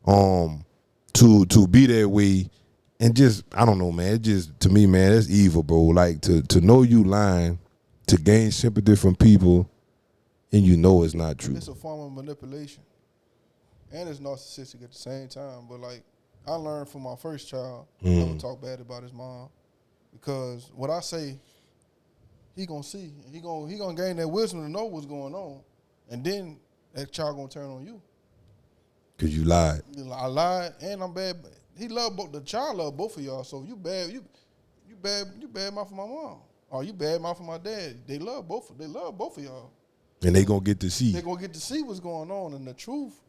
A: To be that way. And just, I don't know, man. It just, to me, man, that's evil, bro. Like, to know you lying, to gain sympathy from people, and you know it's not true.
C: It's a form of manipulation. And it's narcissistic at the same time. But, like, I learned from my first child, never talk bad about his mom. Because what I say, he gonna see. He gonna gain that wisdom to know what's going on. And then that child gonna turn on you.
A: Because you lied.
C: I lied, and I'm bad. The child love both of y'all. So you bad mouth for my mom, or you bad mouth for my dad. They love both of y'all.
A: And they gonna get to see.
C: They gonna get to see what's going on, and the truth.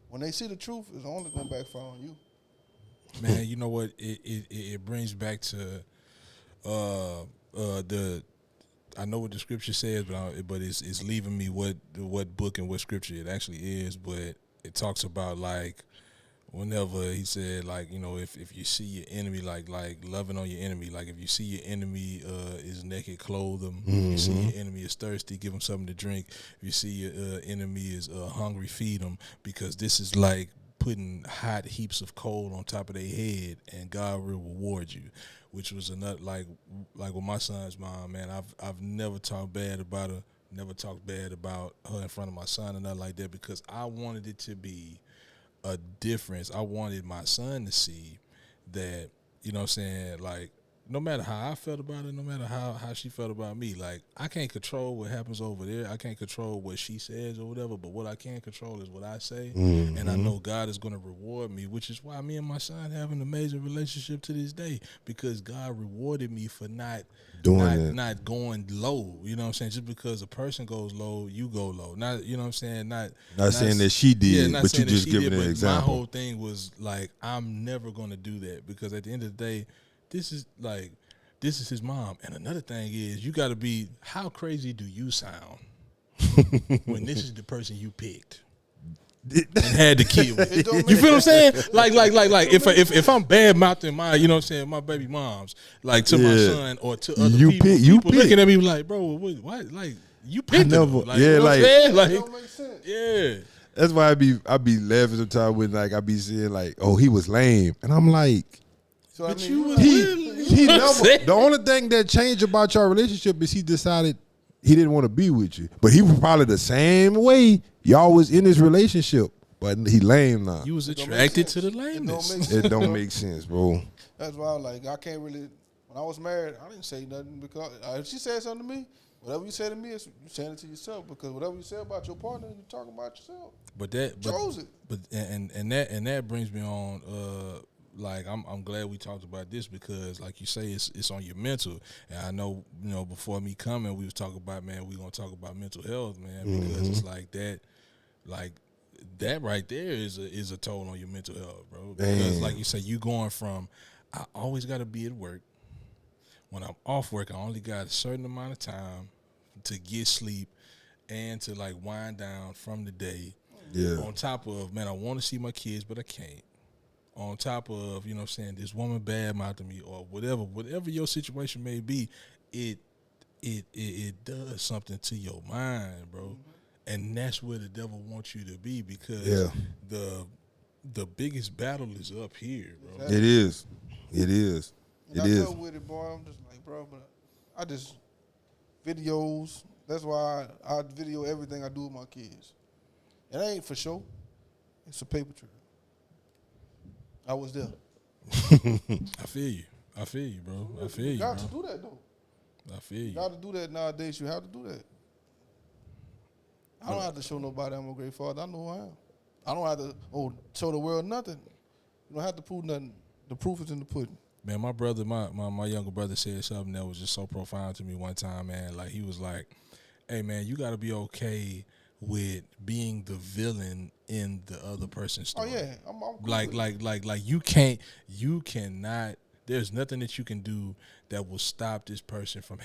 C: When they see the truth, it's only gonna backfire on you.
B: Man, you know what? It brings back to I know what the scripture says, but it's leaving me what book and what scripture it actually is. But it talks about, like, whenever he said, like, you know, if you see your enemy, like loving on your enemy, like if you see your enemy is naked, clothe them. If you see your enemy is thirsty, give them something to drink. If you see your enemy is hungry, feed them, because this is like putting hot heaps of coal on top of their head, and God will reward you. Which was another, like with my son's mom, man. I've never talked bad about her, never talked bad about her in front of my son or nothing like that, because I wanted it to be a difference. I wanted my son to see that, you know what I'm saying, like, no matter how I felt about it, no matter how she felt about me, like, I can't control what happens over there. I can't control what she says or whatever, but what I can control is what I say. Mm-hmm. And I know God is going to reward me, which is why me and my son have an amazing relationship to this day, because God rewarded me for not going low. You know what I'm saying? Just because a person goes low, you go low. Not, you know what I'm saying? Not
A: saying that she did, but you just giving an example.
B: My whole thing was like, I'm never going to do that, because at the end of the day, this is his mom. And another thing is, you got to be, how crazy do you sound when this is the person you picked and had to kill? You feel what I'm saying? Like if I'm bad mouthing my, you know what I'm saying, my baby moms, like to my son or to other people looking at me like, bro, what? Like, you picked them. Like, you know what I'm saying? Like, it don't make sense. Yeah.
A: That's why I be laughing sometimes when, like, I be saying, like, oh, he was lame, and I'm like,
C: so,
A: but he never. The only thing that changed about your relationship is he decided he didn't want to be with you. But he was probably the same way y'all was in this relationship, but he lame now.
B: You was attracted to the lameness.
A: It don't make sense, bro.
C: That's why, like, I can't really. When I was married, I didn't say nothing, because if she said something to me, Whatever you say to me, you saying it to yourself because whatever you say about your partner, you talking about yourself.
B: But that
C: chose it.
B: But and that brings me on. Like I'm glad we talked about this because, like you say, it's on your mental. And I know before me coming, we was talking about, man, we gonna talk about mental health, man, because it's like that right there is a toll on your mental health, bro. Because like you say, you going from I always got to be at work. When I'm off work, I only got a certain amount of time to get sleep and to like wind down from the day.
A: Yeah.
B: On top of, man, I want to see my kids, but I can't. On top of, you know what I'm saying, this woman bad mouthing me or whatever your situation may be, it does something to your mind, bro. And that's where the devil wants you to be because the biggest battle is up here, bro.
A: It is.
C: And I go with it, boy. I'm just like, bro, but I just videos. That's why I video everything I do with my kids. It ain't for show. It's a paper trail. I was there.
B: I feel you, bro. I feel you,
C: You got
B: bro.
C: to do that, though.
B: I feel you.
C: You got to do that nowadays. You have to do that. I don't have to show nobody I'm a great father. I know who I am. I don't have to show the world nothing. You don't have to prove nothing. The proof is in the pudding.
B: Man, my brother, my younger brother said something that was just so profound to me one time, man. Like, he was like, hey, man, you got to be okay with being the villain in the other person's story.
C: Oh, yeah. I'm cool
B: like you cannot, there's nothing that you can do that will stop this person from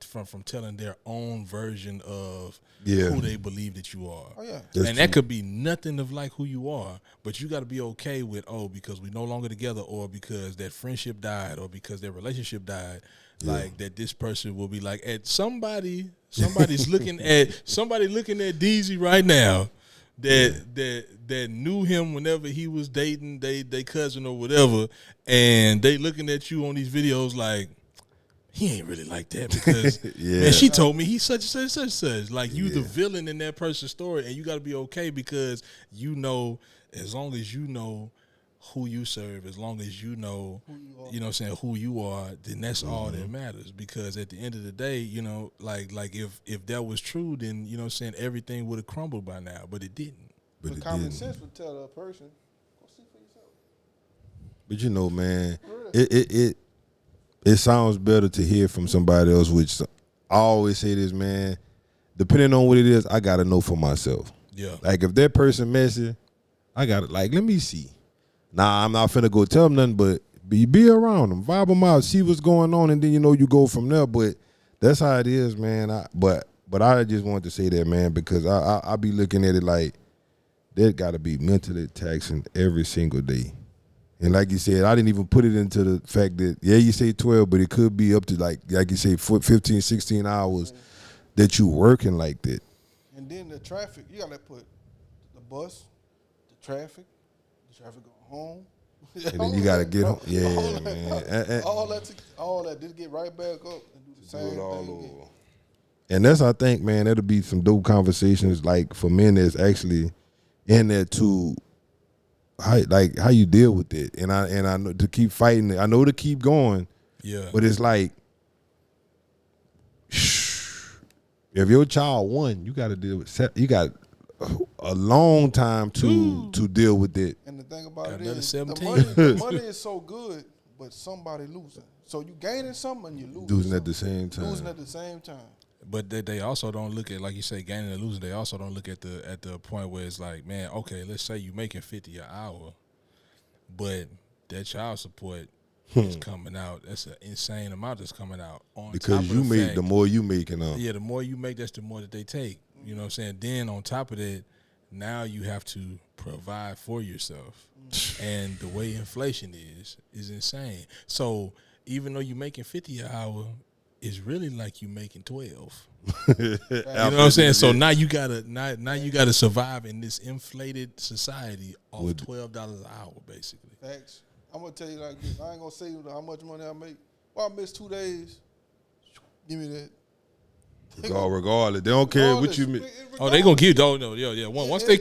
B: from telling their own version of who they believe that you are.
C: Oh, yeah.
B: That could be nothing of like who you are, but you got to be okay with, because we no longer together, or because that friendship died, or because their relationship died. Like that, this person will be like, at somebody's looking at DZ right now that knew him whenever he was dating they cousin or whatever, and they looking at you on these videos like, he ain't really like that because man, she told me he's such and such and such. Like, you the villain in that person's story, and you got to be okay because as long as you know who you serve, as long as you know, you know what I'm saying, who you are, then that's all that matters. Because at the end of the day, like if that was true, then, you know what I'm saying, everything would have crumbled by now, but it didn't.
C: But common sense would tell that person, go see for yourself.
A: But man, it sounds better to hear from somebody else, which I always say this, man, depending on what it is, I got to know for myself.
B: Yeah.
A: Like, if that person messy, I got to, like, let me see. Nah, I'm not finna go tell them nothing, but be around them, vibe them out, see what's going on, and then you go from there. But that's how it is, man. But I just wanted to say that, man, because I be looking at it like that got to be mentally taxing every single day. And like you said, I didn't even put it into the fact that, you say 12, but it could be up to like you say 15, 16 hours that you working like that. And
C: then the traffic, you got to put the bus, the traffic going home.
A: And then you got to get home. Yeah, man.
C: All that, just get right back up and do the same thing again.
A: And that's, I think, man, that'll be some dope conversations, like, for men that's actually in there too. How you deal with it, and I know to keep fighting. I know to keep going. Yeah. But it's like, if your child won, you got to deal with. You got a long time to deal with it.
C: And the thing about it is,
B: 17.
C: the money is so good, but somebody losing. So you gaining something and you losing
A: at the same time.
C: Losing at the same time.
B: But they also don't look at, like you say, gaining and losing. They also don't look at the point where it's like, man, okay, let's say you making $50 an hour, but that child support is coming out. That's an insane amount that's coming out.
A: Because you make, the more you making up.
B: Yeah, the more you make, that's the more that they take. You know what I'm saying? Then on top of that, now you have to provide for yourself. And the way inflation is insane. So even though you're making $50 an hour, it's really like you making 12. You know what I'm saying? So now you gotta survive in this inflated society off $12 an hour, basically.
C: Facts. I'm gonna tell you like this. I ain't gonna say how much money I make. Well, I miss 2 days. Give me that.
A: Regardless, they don't care what you miss.
B: Oh, they gonna give. Oh no, yeah. Once they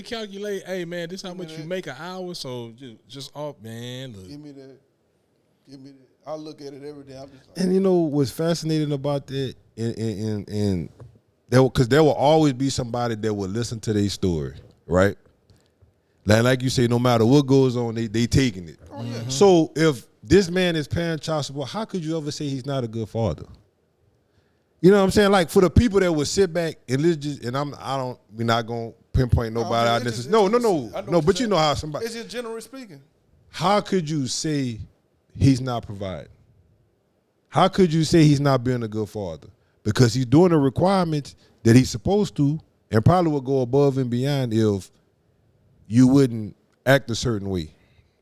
B: calculate, hey man, this how much you make an hour. So just off, man. Look.
C: Give me that. I look at it every day. I'm just like,
A: And you know what's fascinating about that, and because there will always be somebody that will listen to their story, right? Like you say, no matter what goes on, they taking it.
C: oh yeah.
A: So if this man is paying child support, how could you ever say he's not a good father? You know what I'm saying? Like for the people that would sit back and listen, and we're not gonna pinpoint nobody out this. No. But you know how somebody.
C: It's just generally speaking.
A: How could you say he's not providing? How could you say he's not being a good father? Because he's doing the requirements that he's supposed to, and probably would go above and beyond if you wouldn't act a certain way,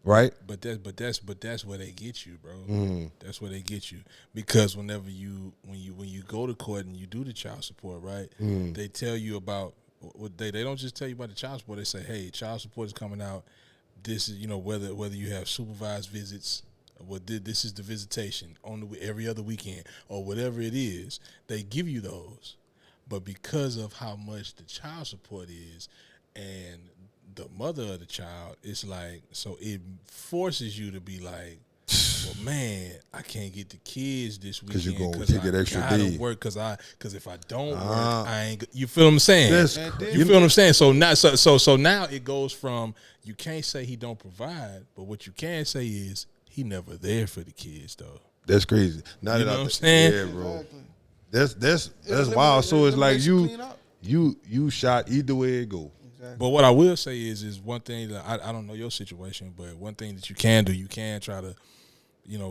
A: right?
B: But that's where they get you, bro. That's where they get you, because when you go to court and you do the child support, right? They tell you about they don't just tell you about the child support. They say, hey, child support is coming out. This is whether you have supervised visits. This is the visitation on every other weekend or whatever it is. They give you those, but because of how much the child support is and the mother of the child, it's like, so it forces you to be like, well, man, I can't get the kids this weekend
A: because you're going to take that extra day.
B: Work because if I don't work, I ain't. You feel what I'm saying? You feel what I'm saying? So now it goes from, you can't say he don't provide, but what you can say is he never there for the kids though.
A: That's crazy. Now
B: you
A: that
B: know what I'm saying?
A: Yeah, bro.
C: Exactly.
A: That's wild. So it's like you shot either way it go.
C: Exactly.
B: But what I will say is one thing that I don't know your situation, but one thing that you can do, you can try to,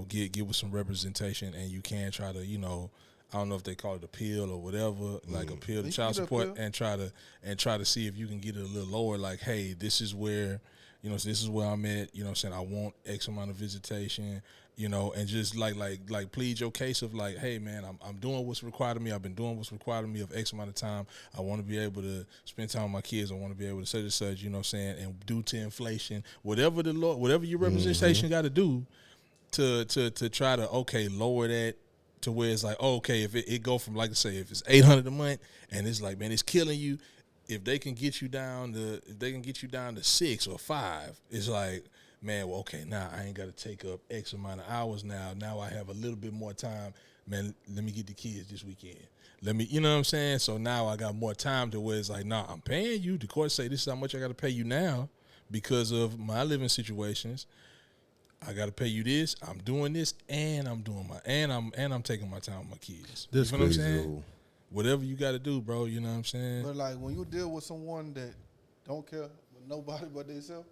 B: get with some representation, and you can try to, I don't know if they call it appeal or whatever, like appeal to child support, and try to see if you can get it a little lower. Like, hey, this is where, this is where I'm at. Saying I want X amount of visitation. And just like plead your case of like, hey man, I'm doing what's required of me. I've been doing what's required of me of X amount of time. I want to be able to spend time with my kids. I want to be able to such and such, and due to inflation, whatever your representation got to do to try to lower that to where it's like, okay, if it go from, like I say, if it's $800 a month and it's like, man, it's killing you. If they can get you down to 6 or 5, it's like, man, well, okay, now I ain't got to take up X amount of hours now. Now I have a little bit more time. Man, let me get the kids this weekend. Let me, you know what I'm saying? So now I got more time to where it's like, nah, I'm paying you. The court say this is how much I got to pay you now because of my living situations. I got to pay you this. I'm doing this, and I'm doing I'm taking my time with my kids.
A: That's
B: you know
A: crazy,
B: what I'm saying?
A: though.
B: Whatever you got to do, bro. You know what I'm saying?
C: But like when you deal with someone that don't care with nobody but themselves,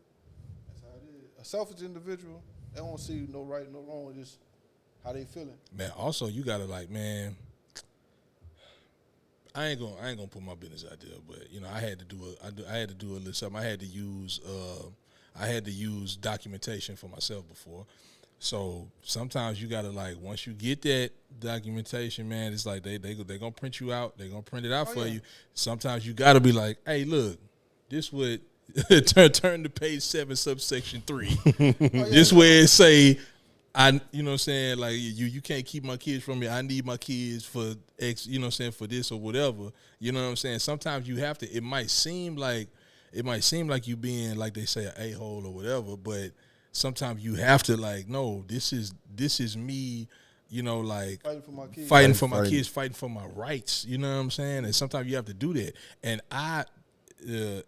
C: that's how it is. A selfish individual, they don't see no right, no wrong, just how they feeling.
B: Man, also you gotta like, man, I ain't gonna put my business out there, but I had to do a little something. I had to use documentation for myself before. So sometimes you gotta, like, once you get that documentation, man, it's like they gonna print you out. They gonna print it out for you. Sometimes you gotta be like, hey, look, this would turn to page 7, subsection 3. This where it say, you know what I'm saying, like you can't keep my kids from me. I need my kids for X, you know what I'm saying, for this or whatever. You know what I'm saying? Sometimes you have to. It might seem like you being, like they say, an a-hole or whatever, but sometimes you have to, like, no, this is me, like
C: Fighting for my kids.
B: Fighting for my rights. You know what I'm saying? And sometimes you have to do that. And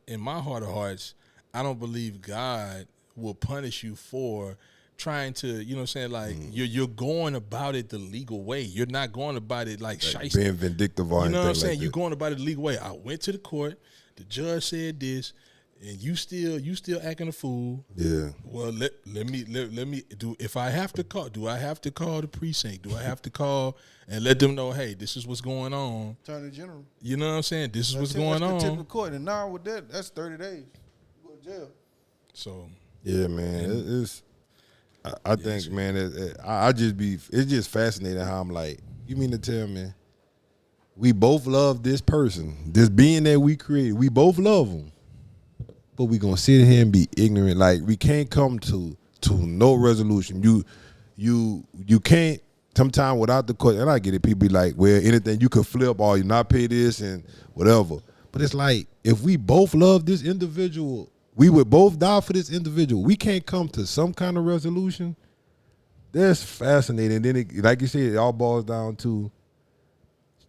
B: in my heart of hearts, I don't believe God will punish you for trying to, you know what I'm saying, like, you're going about it the legal way. You're not going about it like shiesty.
A: Being vindictive or anything.
B: You know what I'm saying?
A: Like
B: you're going about it the legal way. I went to the court, the judge said this, and you still acting a fool.
A: Yeah.
B: Well, let me do. If I have to call, do I have to call the precinct? Do I have to call and let them know, hey, this is what's going on?
C: Attorney General.
B: You know what I'm saying? This is what's going on.
C: That's the typical court, and now with that, that's 30 days. You go to jail.
B: So
A: yeah, man, I think, man, it's just fascinating how I'm like, you mean to tell me we both love this person, this being that we created, we both love them, but we gonna sit here and be ignorant? Like, we can't come to no resolution. You can't. Sometimes without the court, and I get it, people be like, well, anything you could flip or you not pay this and whatever. But it's like, if we both love this individual, we would both die for this individual. We can't come to some kind of resolution. That's fascinating. Then, like you said, it all boils down to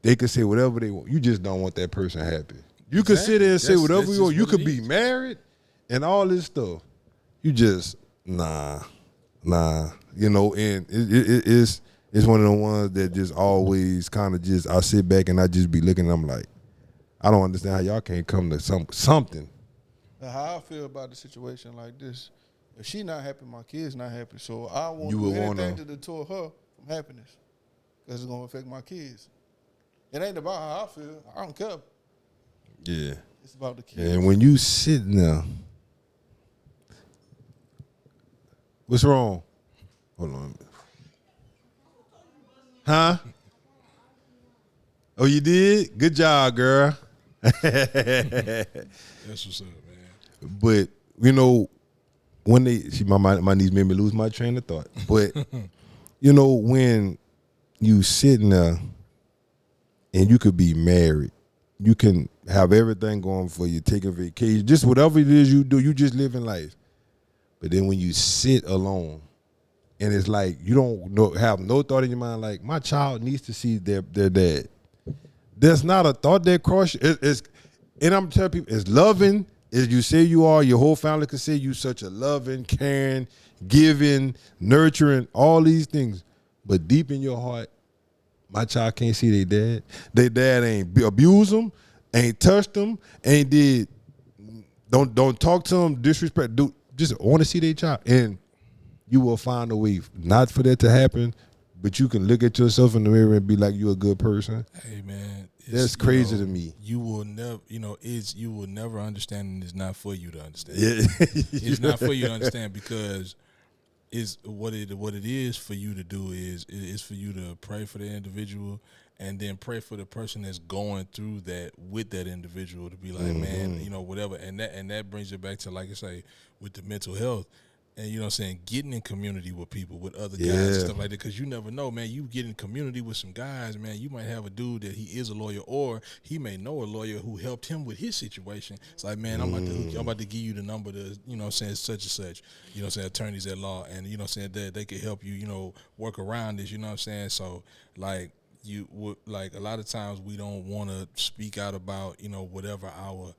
A: they could say whatever they want. You just don't want that person happy. You could sit there and say whatever you want. You could be married and all this stuff. You just nah. You know, and it's one of the ones that just always kind of just I sit back and I just be looking. I'm like, I don't understand how y'all can't come to something.
C: Now, how I feel about the situation like this. If she not happy, my kid's not happy. So I won't
A: You
C: do
A: would
C: anything
A: wanna-
C: to deter her from happiness because it's gonna affect my kids. It ain't about how I feel. I don't care.
A: Yeah.
C: It's about the kids.
A: And when you sitting there, what's wrong? Hold on. Huh? Oh, you did? Good job, girl.
B: That's what's up, man.
A: But you know, when my niece made me lose my train of thought. But you know, when you sitting there and you could be married, you can have everything going for you, taking vacation, just whatever it is you do, you just living life. But then when you sit alone, and it's like you don't have no thought in your mind, like my child needs to see their dad. There's not a thought that crosses. And I'm telling people, as loving as you say you are, your whole family can say you such a loving, caring, giving, nurturing, all these things. But deep in your heart, my child can't see their dad. Their dad ain't abused them, ain't touched them, ain't did. Don't talk to them, disrespect. Just want to see their child, and you will find a way not for that to happen. But you can look at yourself in the mirror and be like, you're a good person.
B: Hey, man.
A: That's crazy to me.
B: You will never, you will never understand, and it's not for you to understand.
A: Yeah.
B: It's not for you to understand because it's what it is for you to do is for you to pray for the individual and then pray for the person that's going through that with that individual to be like, man, whatever. And that brings it back to, like I say, with the mental health. And you know what I'm saying, getting in community with people, with other guys and stuff like that, because you never know, man. You get in community with some guys, man. You might have a dude that he is a lawyer, or he may know a lawyer who helped him with his situation. It's like, man, I'm about to give you the number to, you know what I'm saying, such and such, you know what I'm saying, attorneys at law, and you know what I'm saying, that they can help you, work around this, you know what I'm saying. So like you would, like a lot of times we don't want to speak out about, whatever our,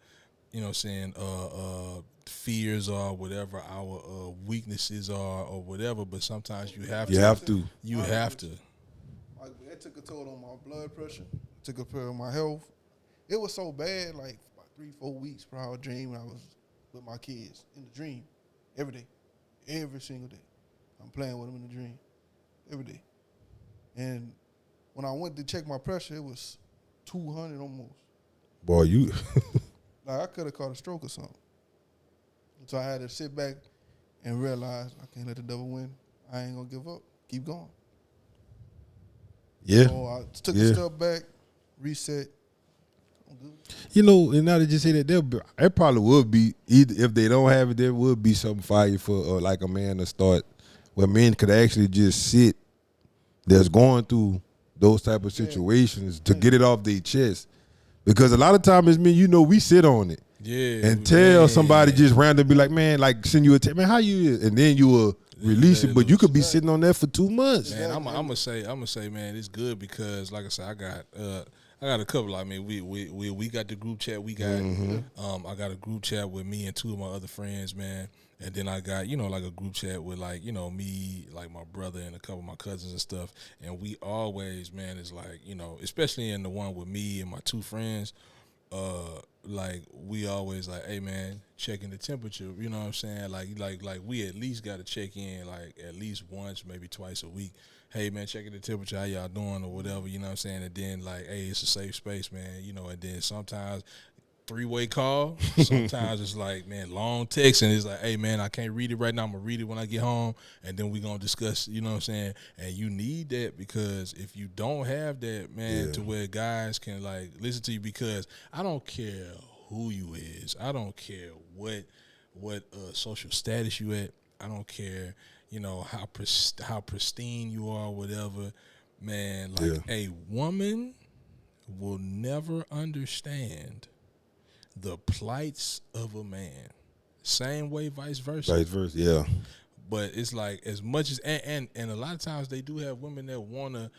B: you know what I'm saying, fears are, whatever our weaknesses are, or whatever. But sometimes you have to. You have to.
C: It took a toll on my blood pressure. Took a toll on my health. It was so bad, like about 3-4 weeks, bro. I was dreaming I was with my kids in the dream every day, every single day. I'm playing with them in the dream every day. And when I went to check my pressure, it was 200 almost.
A: Boy, you.
C: Like I could have caught a stroke or something. So I had to sit back and realize I can't let the devil win. I ain't gonna give up. Keep going.
A: Yeah.
C: So I took a step back, reset. I'm good.
A: And now that you say that, it probably would be, either if they don't have it, there would be something for you for like a man to start, where men could actually just sit that's going through those type of situations to get it off their chest. Because a lot of times, men, we sit on it.
B: Yeah.
A: And tell somebody just randomly, be like, man, like send you a text, man, how you is? And then you will release it. But you could be sitting on that for 2 months.
B: Man, I'm gonna say, man, it's good because, like I said, I got a couple. I mean, we got the group chat. We got I got a group chat with me and 2 of my other friends, man. And then I got, like a group chat with me, like my brother and a couple of my cousins and stuff. And we always, man, is like, especially in the one with me and my 2 friends, like we always like, hey man, checking the temperature, you know what I'm saying? Like we at least gotta check in like at least once, maybe twice a week. Hey man, checking the temperature, how y'all doing or whatever, you know what I'm saying? And then like, hey, it's a safe space, man, and then sometimes 3-way call. Sometimes it's like, man, long text, and it's like, hey man, I can't read it right now. I'm gonna read it when I get home, and then we're gonna discuss, you know what I'm saying? And you need that, because if you don't have that, man, to where guys can like listen to you, because I don't care who you is, I don't care what social status you at, I don't care, how pristine you are, whatever, man. Like a woman will never understand the plights of a man. Same way, vice versa.
A: Vice versa, yeah.
B: But it's like as much as and a lot of times they do have women that wanna,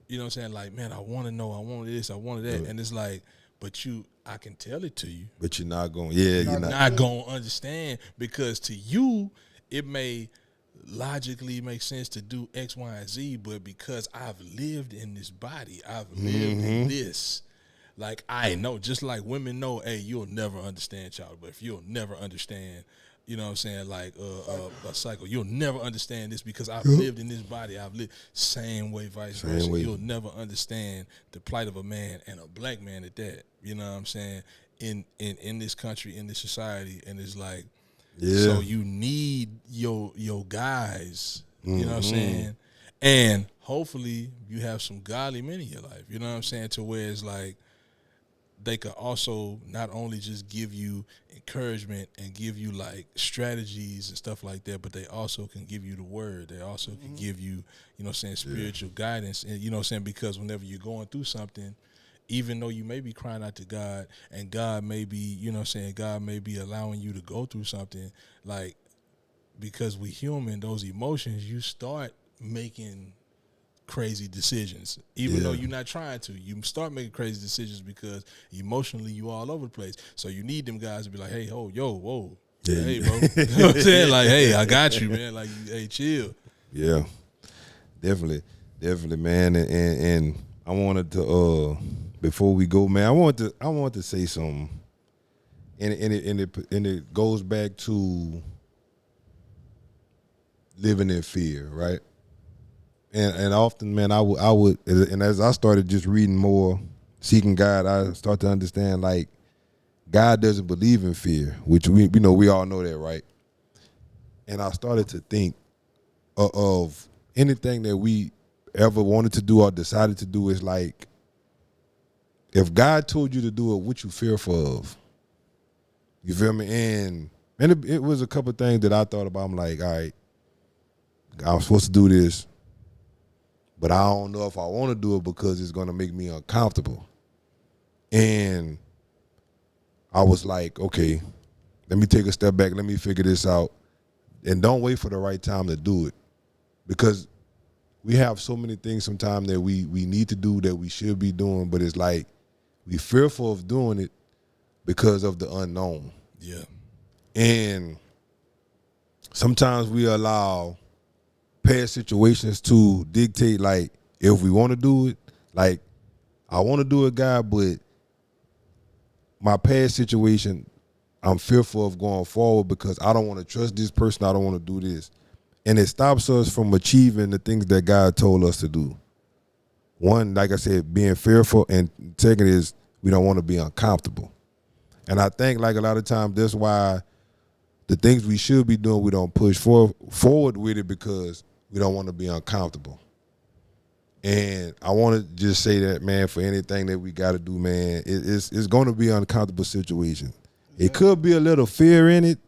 B: you know what I'm saying, like, man, I wanna know, I want this, I want that. And it's like, but I can tell it to you.
A: But you're not going. Yeah, you're not.
B: Not gonna understand, because to you it may logically make sense to do X, Y, and Z, but because I've lived in this body, I've lived in this. Like, I know, just like women know, hey, you'll never understand childbirth. You'll never understand, you know what I'm saying, like a cycle. You'll never understand this because I've lived in this body. I've lived same way, vice versa. You'll never understand the plight of a man, and a black man at that. You know what I'm saying? In this country, in this society, and it's like, so you need your guys. You know what I'm saying? And hopefully you have some godly men in your life. You know what I'm saying? To where it's like, they could also not only just give you encouragement and give you like strategies and stuff like that, but they also can give you the word. They also can give you, you know what I'm saying, spiritual guidance. And you know what I'm saying, because whenever you're going through something, even though you may be crying out to God, and God may be, you know what I'm saying, God may be allowing you to go through something, like, because we human, those emotions, you start making crazy decisions, even though you're not trying to. You start making crazy decisions because emotionally you all over the place. So you need them guys to be like, hey, whoa, hey, bro. You know what I'm saying? Like, hey, I got you, man. Like, hey, chill.
A: Yeah, definitely, man. And I wanted to, before we go, man, I want to say something, and it goes back to living in fear, right? And often, man, I would, and as I started just reading more, seeking God, I start to understand, like, God doesn't believe in fear, which we all know that, right? And I started to think of anything that we ever wanted to do or decided to do is like, if God told you to do it, what you fearful of? You feel me? And it was a couple of things that I thought about. I'm like, all right, I'm supposed to do this, but I don't know if I want to do it because it's going to make me uncomfortable. And I was like, okay, let me take a step back. Let me figure this out. And don't wait for the right time to do it. Because we have so many things sometimes that we need to do that we should be doing, but it's like we fearful of doing it because of the unknown.
B: Yeah.
A: And sometimes we allow past situations to dictate, like, if we want to do it. Like, I want to do it, God, but my past situation, I'm fearful of going forward because I don't want to trust this person. I don't want to do this. And it stops us from achieving the things that God told us to do. One, like I said, being fearful, and second is we don't want to be uncomfortable. And I think, like, a lot of times that's why the things we should be doing, we don't push forward with it because we don't want to be uncomfortable. And I want to just say that, man, for anything that we got to do, man, it's going to be an uncomfortable situation. It could be a little fear in it,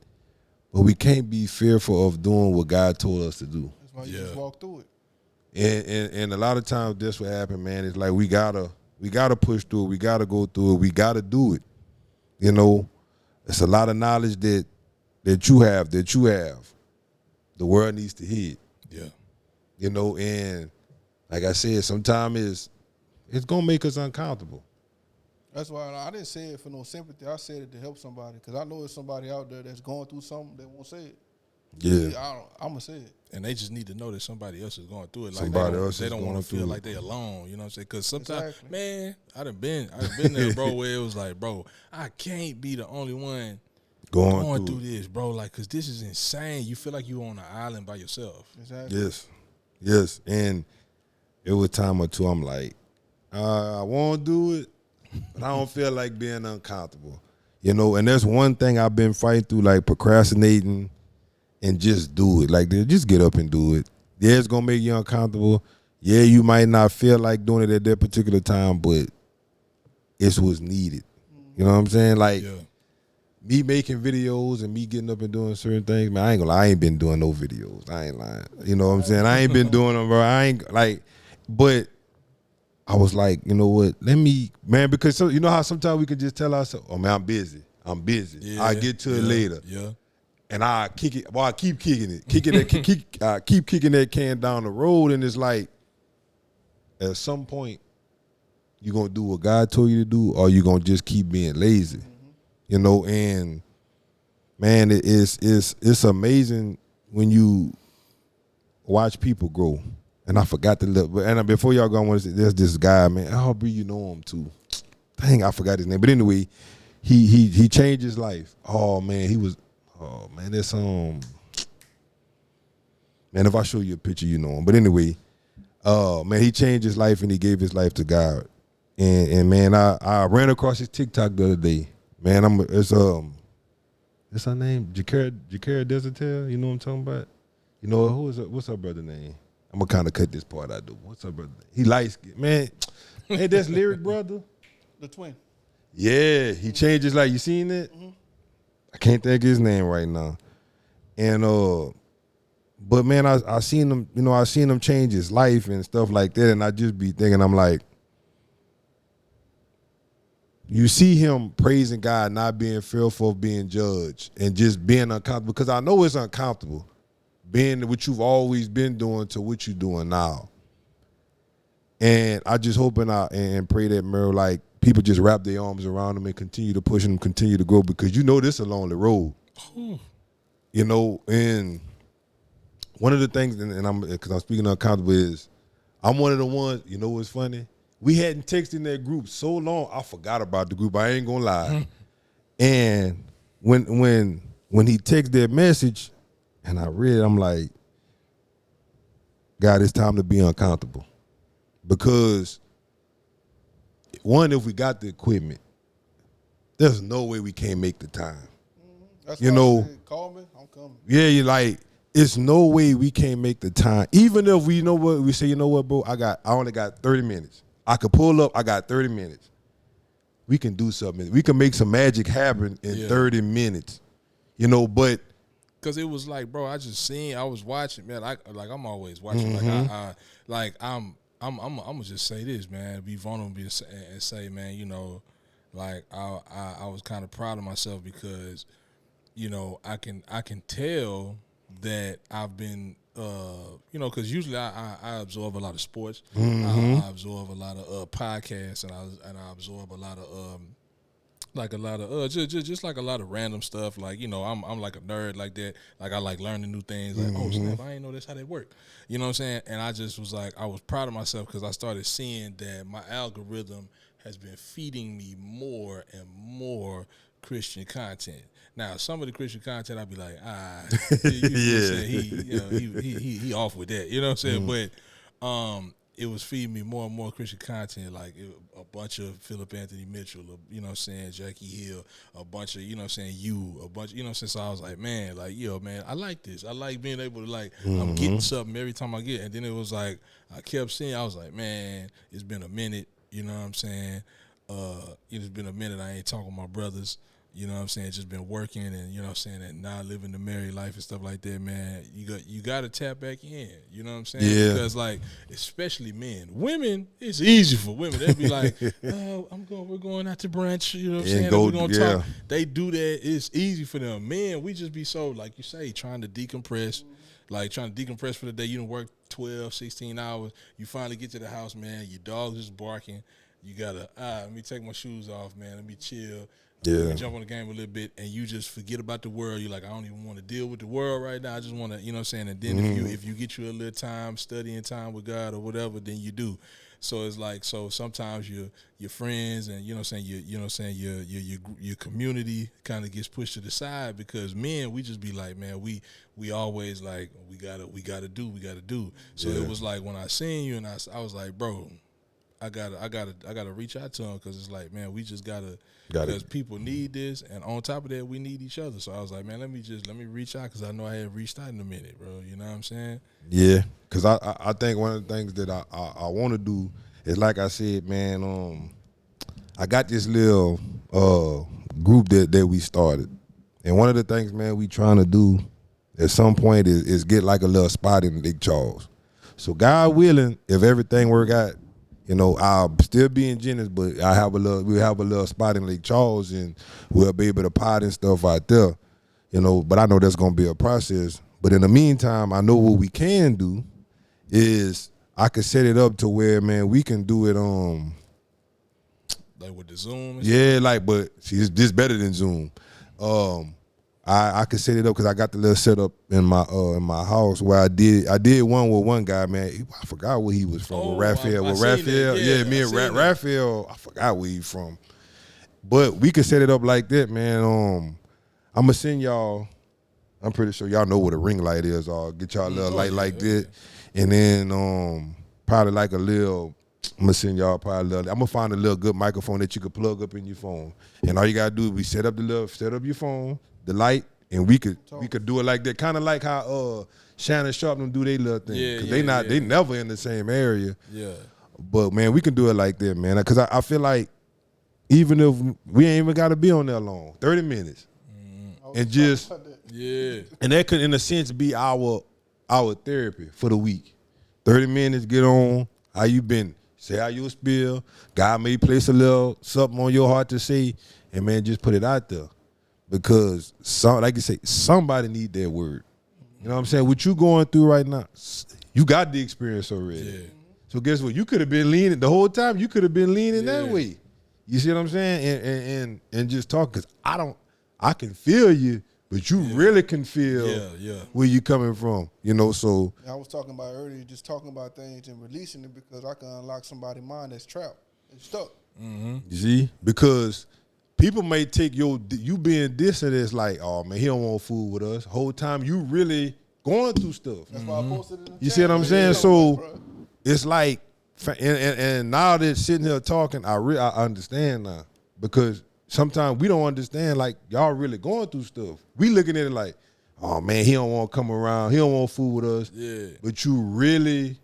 A: but we can't be fearful of doing what God told us to do.
C: That's why you just walk through it.
A: And a lot of times that's what happened, man. It's like we gotta push through it. We gotta go through it. We gotta do it. You know, it's a lot of knowledge that you have. The world needs to hear it.
B: Yeah.
A: You know, and like I said, sometimes it's gonna make us uncomfortable.
C: That's why I didn't say it for no sympathy. I said it to help somebody, because I know there's somebody out there that's going through something that won't say it.
A: Yeah.
C: I'm gonna say it.
B: And they just need to know that somebody else is going through it. Like,
A: they
B: don't want to feel like they alone. You know what I'm saying? Because sometimes,
C: Exactly.
B: man, I've been there, bro, where it was like, bro, I can't be the only one going through this, bro. Like, because this is insane. You feel like you're on an island by yourself.
C: Exactly.
A: Yes. And it was time or two I'm like, I won't do it, but I don't feel like being uncomfortable. You know, and that's one thing I've been fighting through, like procrastinating and just do it. Like, just get up and do it. Yeah, it's going to make you uncomfortable. Yeah, you might not feel like doing it at that particular time, but it's what's needed. You know what I'm saying? Like, me making videos and me getting up and doing certain things, man, I ain't gonna lie, I ain't been doing no videos. I ain't lying. You know what I'm saying? I ain't been doing them, bro. I ain't, like, but I was like, you know what? Let me, man, because you know how sometimes we can just tell ourselves, oh, man, I'm busy.
B: Yeah,
A: I'll get to it later.
B: Yeah.
A: and I kick it. Well, I keep kicking it, keep kicking that can down the road, and it's like, at some point, you gonna do what God told you to do, or you gonna just keep being lazy, you know? And man, it's amazing when you watch people grow. And I forgot to look. And before y'all go, I want to say, there's this guy, man. Aubrey, you know him too. Dang, I forgot his name. But anyway, he changed his life. Oh man, that's man, if I show you a picture, you know him. But anyway, man, he changed his life and he gave his life to God. And man, I ran across his TikTok the other day. Man, it's her name? Jakara Desertel, you know what I'm talking about? You know, what's her brother name? I'm gonna kind of cut this part out, though. What's her brother name? He light skinned. Man, hey, that's Lyric brother?
C: The twin.
A: Yeah, he changed his life. You seen it? Mm-hmm. I can't think of his name right now. And but man, I seen him, you know, I seen him change his life and stuff like that, and I just be thinking, I'm like, you see him praising God, not being fearful of being judged, and just being uncomfortable, because I know it's uncomfortable, being what you've always been doing to what you're doing now. And I just hope and pray that, Merle, like, people just wrap their arms around him and continue to push him, continue to grow, because you know this is a lonely road. You know, and one of the things, because I'm speaking uncomfortable, is I'm one of the ones, you know what's funny? We hadn't texted in that group so long, I forgot about the group. I ain't gonna lie. And when he texted that message, and I read it, I'm like, God, it's time to be uncomfortable. Because, one, if we got the equipment, there's no way we can't make the time.
C: That's
A: you
C: why
A: know,
C: I said, call me, I'm coming.
A: Yeah, you're like, it's no way we can't make the time. Even if we know what we say, you know what, bro, I only got 30 minutes. I could pull up, I got 30 minutes. We can do something. We can make some magic happen in 30 minutes. You know, but
B: because it was like, bro, I was watching, man. I'm always watching. I'm gonna just say this, man. Be vulnerable and say, man, you know, like I was kind of proud of myself because, you know, I can tell that I've been, you know, because usually I absorb a lot of sports. I absorb a lot of podcasts, and I absorb a lot of just like a lot of random stuff. Like, you know, I'm like a nerd like that. Like, I like learning new things. Like, oh snap, I didn't know that's how they work. You know what I'm saying? And I just was like, I was proud of myself because I started seeing that my algorithm has been feeding me more and more Christian content. Now, some of the Christian content, I'd be like, he off with that. You know what I'm saying? But it was feeding me more and more Christian content, like a bunch of Philip Anthony Mitchell, you know what I'm saying, Jackie Hill, a bunch of, you know what I'm saying, a bunch, you know what I'm saying. So I was like, man, like, yo, man, I like this. I like being able to, like, I'm getting something every time I get. And then it was like, I kept seeing, I was like, man, it's been a minute, you know what I'm saying. It's been a minute I ain't talking to my brothers. You know what I'm saying? Just been working and, you know what I'm saying, and now living the married life and stuff like that, man. You got to tap back in. You know what I'm saying?
A: Yeah.
B: Because, like, especially men. Women, it's easy for women. They'll be like, oh, we're going out to brunch. You know what I'm saying? We're going to talk. They do that. It's easy for them. Men, we just be so, like you say, trying to decompress. Like, trying to decompress for the day. You done work 12, 16 hours. You finally get to the house, man. Your dog is barking. You got to, let me take my shoes off, man. Let me chill.
A: Yeah.
B: Jump on the game a little bit, and you just forget about the world. You're like, I don't even want to deal with the world right now. I just want to, you know what I'm saying? And then if you get you a little time, studying time with God or whatever, then you do. So it's like, so sometimes your friends and, you know what I'm saying, your community kind of gets pushed to the side because men, we just be like, man, we always like, we gotta do. So it was like when I seen you and I was like, bro, I gotta reach out to him because it's like, man, we just gotta because people need this, and on top of that, we need each other. So I was like, man, let me reach out because I know I hadn't reached out in a minute, bro. You know what I'm saying?
A: Yeah, because I think one of the things that I want to do is, like I said, man, I got this little group that we started, and one of the things, man, we trying to do at some point is get like a little spot in Lake Charles. So God willing, if everything work out, you know, I'll still be in Jennings, but we'll have a little spot in Lake Charles, and we'll be able to pot and stuff out there. But I know that's gonna be a process. But in the meantime, I know what we can do is I could set it up to where, man, we can do it
B: like with the Zoom.
A: but see, this better than Zoom. I could set it up because I got the little setup in my house where I did one with one guy, man. I forgot where he was from. With Raphael. Me and Raphael. I forgot where he from. But we could set it up like that, man. I'm gonna send y'all. I'm pretty sure y'all know what a ring light is. I'll get y'all a little light like that, and then probably like a little. I'm gonna send y'all probably a little. I'm gonna find a little good microphone that you could plug up in your phone, and all you gotta do is set up your phone, the light, and we could do it like that, kind of like how Shannon Sharp them do their little thing, because they never in the same area.
B: Yeah.
A: But man, we can do it like that, man, because I feel like even if we ain't even got to be on there long, 30 minutes, and just and that could in a sense be our therapy for the week. 30 minutes, get on. How you been? Say how you spill. God may place a little something on your heart to say, and man, just put it out there. Because like you say, somebody need that word. You know what I'm saying? What you going through right now, you got the experience already.
B: Yeah.
A: So guess what? You could have been leaning the whole time. You could have been leaning that way. You see what I'm saying? And just talk, because I can feel you, but you really can feel where you coming from. So
C: I was talking about earlier, just talking about things and releasing it, because I can unlock somebody's mind that's trapped and stuck.
A: You see? Because people may take you being this and it's like, oh man, he don't want food with us. Whole time you really going through stuff.
C: That's why I posted it in the
A: You
C: chat.
A: see what I'm saying? So it's like, and now that sitting here talking, I understand now, because sometimes we don't understand, like, y'all really going through stuff. We looking at it like, oh man, he don't want to come around, he don't want food with us.
B: Yeah.
A: But you really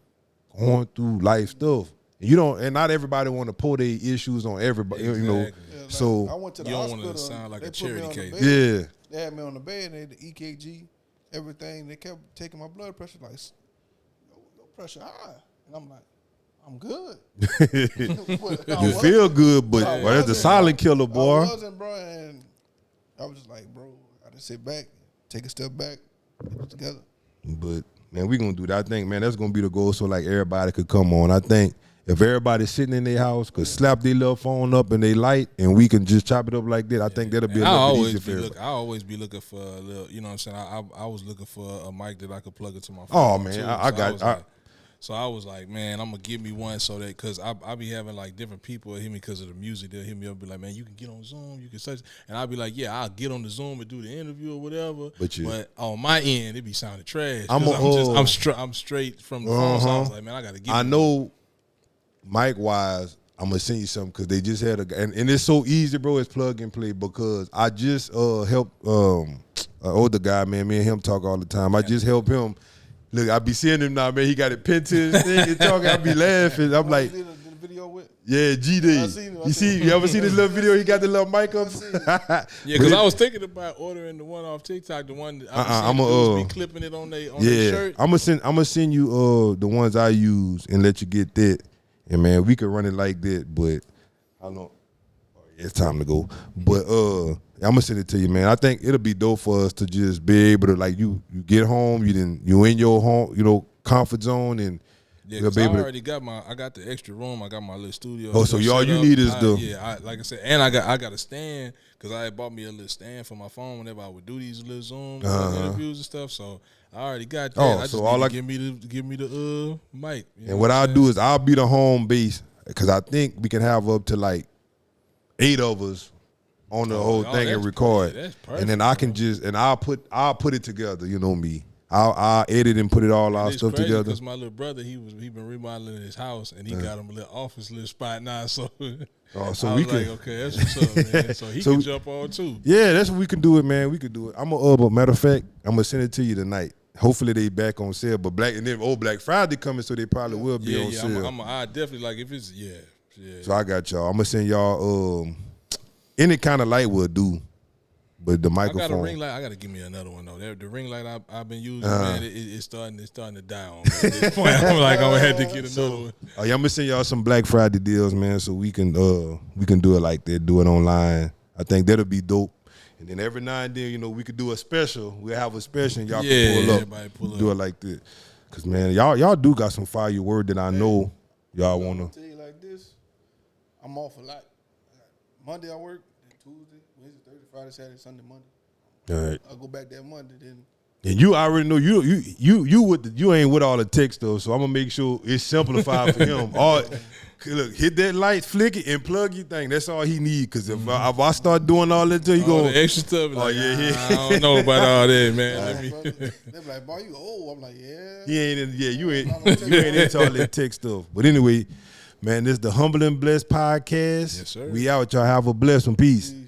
A: going through life stuff. And not everybody want to pull their issues on everybody,
B: Exactly.
A: So
C: I went to the
B: you don't
C: hospital.
B: want to sound like
C: they
B: a
C: put me
B: charity
C: on the
B: case.
C: bed.
A: Yeah.
C: They had me on the bed, and they had the EKG, everything. They kept taking my blood pressure, like, your pressure high. And I'm like, I'm good.
A: You feel good, but that's the silent killer, boy.
C: I wasn't, bro, and I was just like, bro, I gotta sit back, take a step back, get it together.
A: But man, we gonna do that. I think, man, that's gonna be the goal. So like everybody could come on. I think if everybody sitting in their house could slap their little phone up and they light, and we can just chop it up like that, I think that'll be a little bit easier for everybody.
B: I always be looking for a little, you know what I'm saying? I was looking for a mic that I could plug into my phone.
A: Oh man,
B: So I was like, man, I'm gonna give me one so that, cause I be having like different people hit me because of the music. They'll hit me up and be like, man, you can get on Zoom, you can search, and I'll be like, yeah, I'll get on the Zoom and do the interview or whatever. But on my end, it be sounding trash. I'm straight from the phone. So I was like, man, I gotta get.
A: I know, mic wise, I'm gonna send you something, because they just had and it's so easy, bro. It's plug and play, because I just helped an older guy, man. Me and him talk all the time. I just help him. Look, I be seeing him now, man. He got it pinned to his thing and talking. I be laughing. I'm like,
C: the video with?
A: Yeah, GD. You ever seen this little video? He got the little mic up.
B: Yeah, because I was thinking about ordering the one off TikTok, the one that I'm be clipping it on their shirt.
A: I'm gonna send you the ones I use and let you get that. And man, we could run it like that, but I don't know. It's time to go. But I'm gonna send it to you, man. I think it'll be dope for us to just be able to, like, you get home, you in your home, comfort zone, and
B: because I already got I got the extra room. I got my little studio.
A: Oh, so all you need is
B: like I said, and I got a stand, because I had bought me a little stand for my phone whenever I would do these little Zoom interviews and stuff. So I already got that. I just need to give me the mic.
A: And what I'll do is I'll be the home base, because I think we can have up to like 8 of us on the whole thing and record.
B: That's perfect,
A: and then I can I'll put it together. You know me. I'll edit and put it all our stuff together.
B: Because my little brother, he been remodeling his house, and he got him a little office spot now. So,
A: so
B: I
A: we
B: was
A: can.
B: like, okay, that's what's up, man. So he can jump on too.
A: Yeah, that's what we can do it, man. We could do it. But matter of fact, I'm gonna send it to you tonight. Hopefully they back on sale. But Black Friday coming, so they probably will be on sale.
B: I definitely, like, if it's
A: So I got y'all. I'm gonna send y'all any kind of light will do. But the microphone.
B: I got a ring light. I got to give me another one though. The ring light I've been using, man, it's starting to die on me. At this point, I'm like, I'm gonna have to get another one.
A: I'm gonna send y'all some Black Friday deals, man, so we can do it like that, do it online. I think that'll be dope. And then every now and then, you know, we could do a special. We'll have a special and y'all
B: Yeah,
A: can pull up.
B: everybody pull
A: Do
B: up.
A: it like this. Because, man, y'all do got some fire word that I know y'all want
C: I'll
A: to.
C: tell you like this, I'm off a lot. Monday I work, then Tuesday, Wednesday, Thursday, Friday, Saturday, Sunday, Monday.
A: All right.
C: I'll go back that Monday, then
A: And you already know you ain't with all the tech stuff, so I'm gonna make sure it's simplified for him. Look, hit that light, flick it, and plug your thing. That's all he need. Cause if I start doing all that, he
B: All
A: go.
B: the extra stuff.
A: Oh, yeah.
B: I don't know about all that, man. Let me.
C: they be like, boy, you old. I'm like, yeah.
A: He ain't. You ain't.
C: I'm gonna tell
A: You
C: you
A: ain't into all that tech stuff. But anyway, man, this is the Humble and Blessed podcast.
B: Yes, sir.
A: We out. Y'all have a blessed one. Peace.
C: Peace.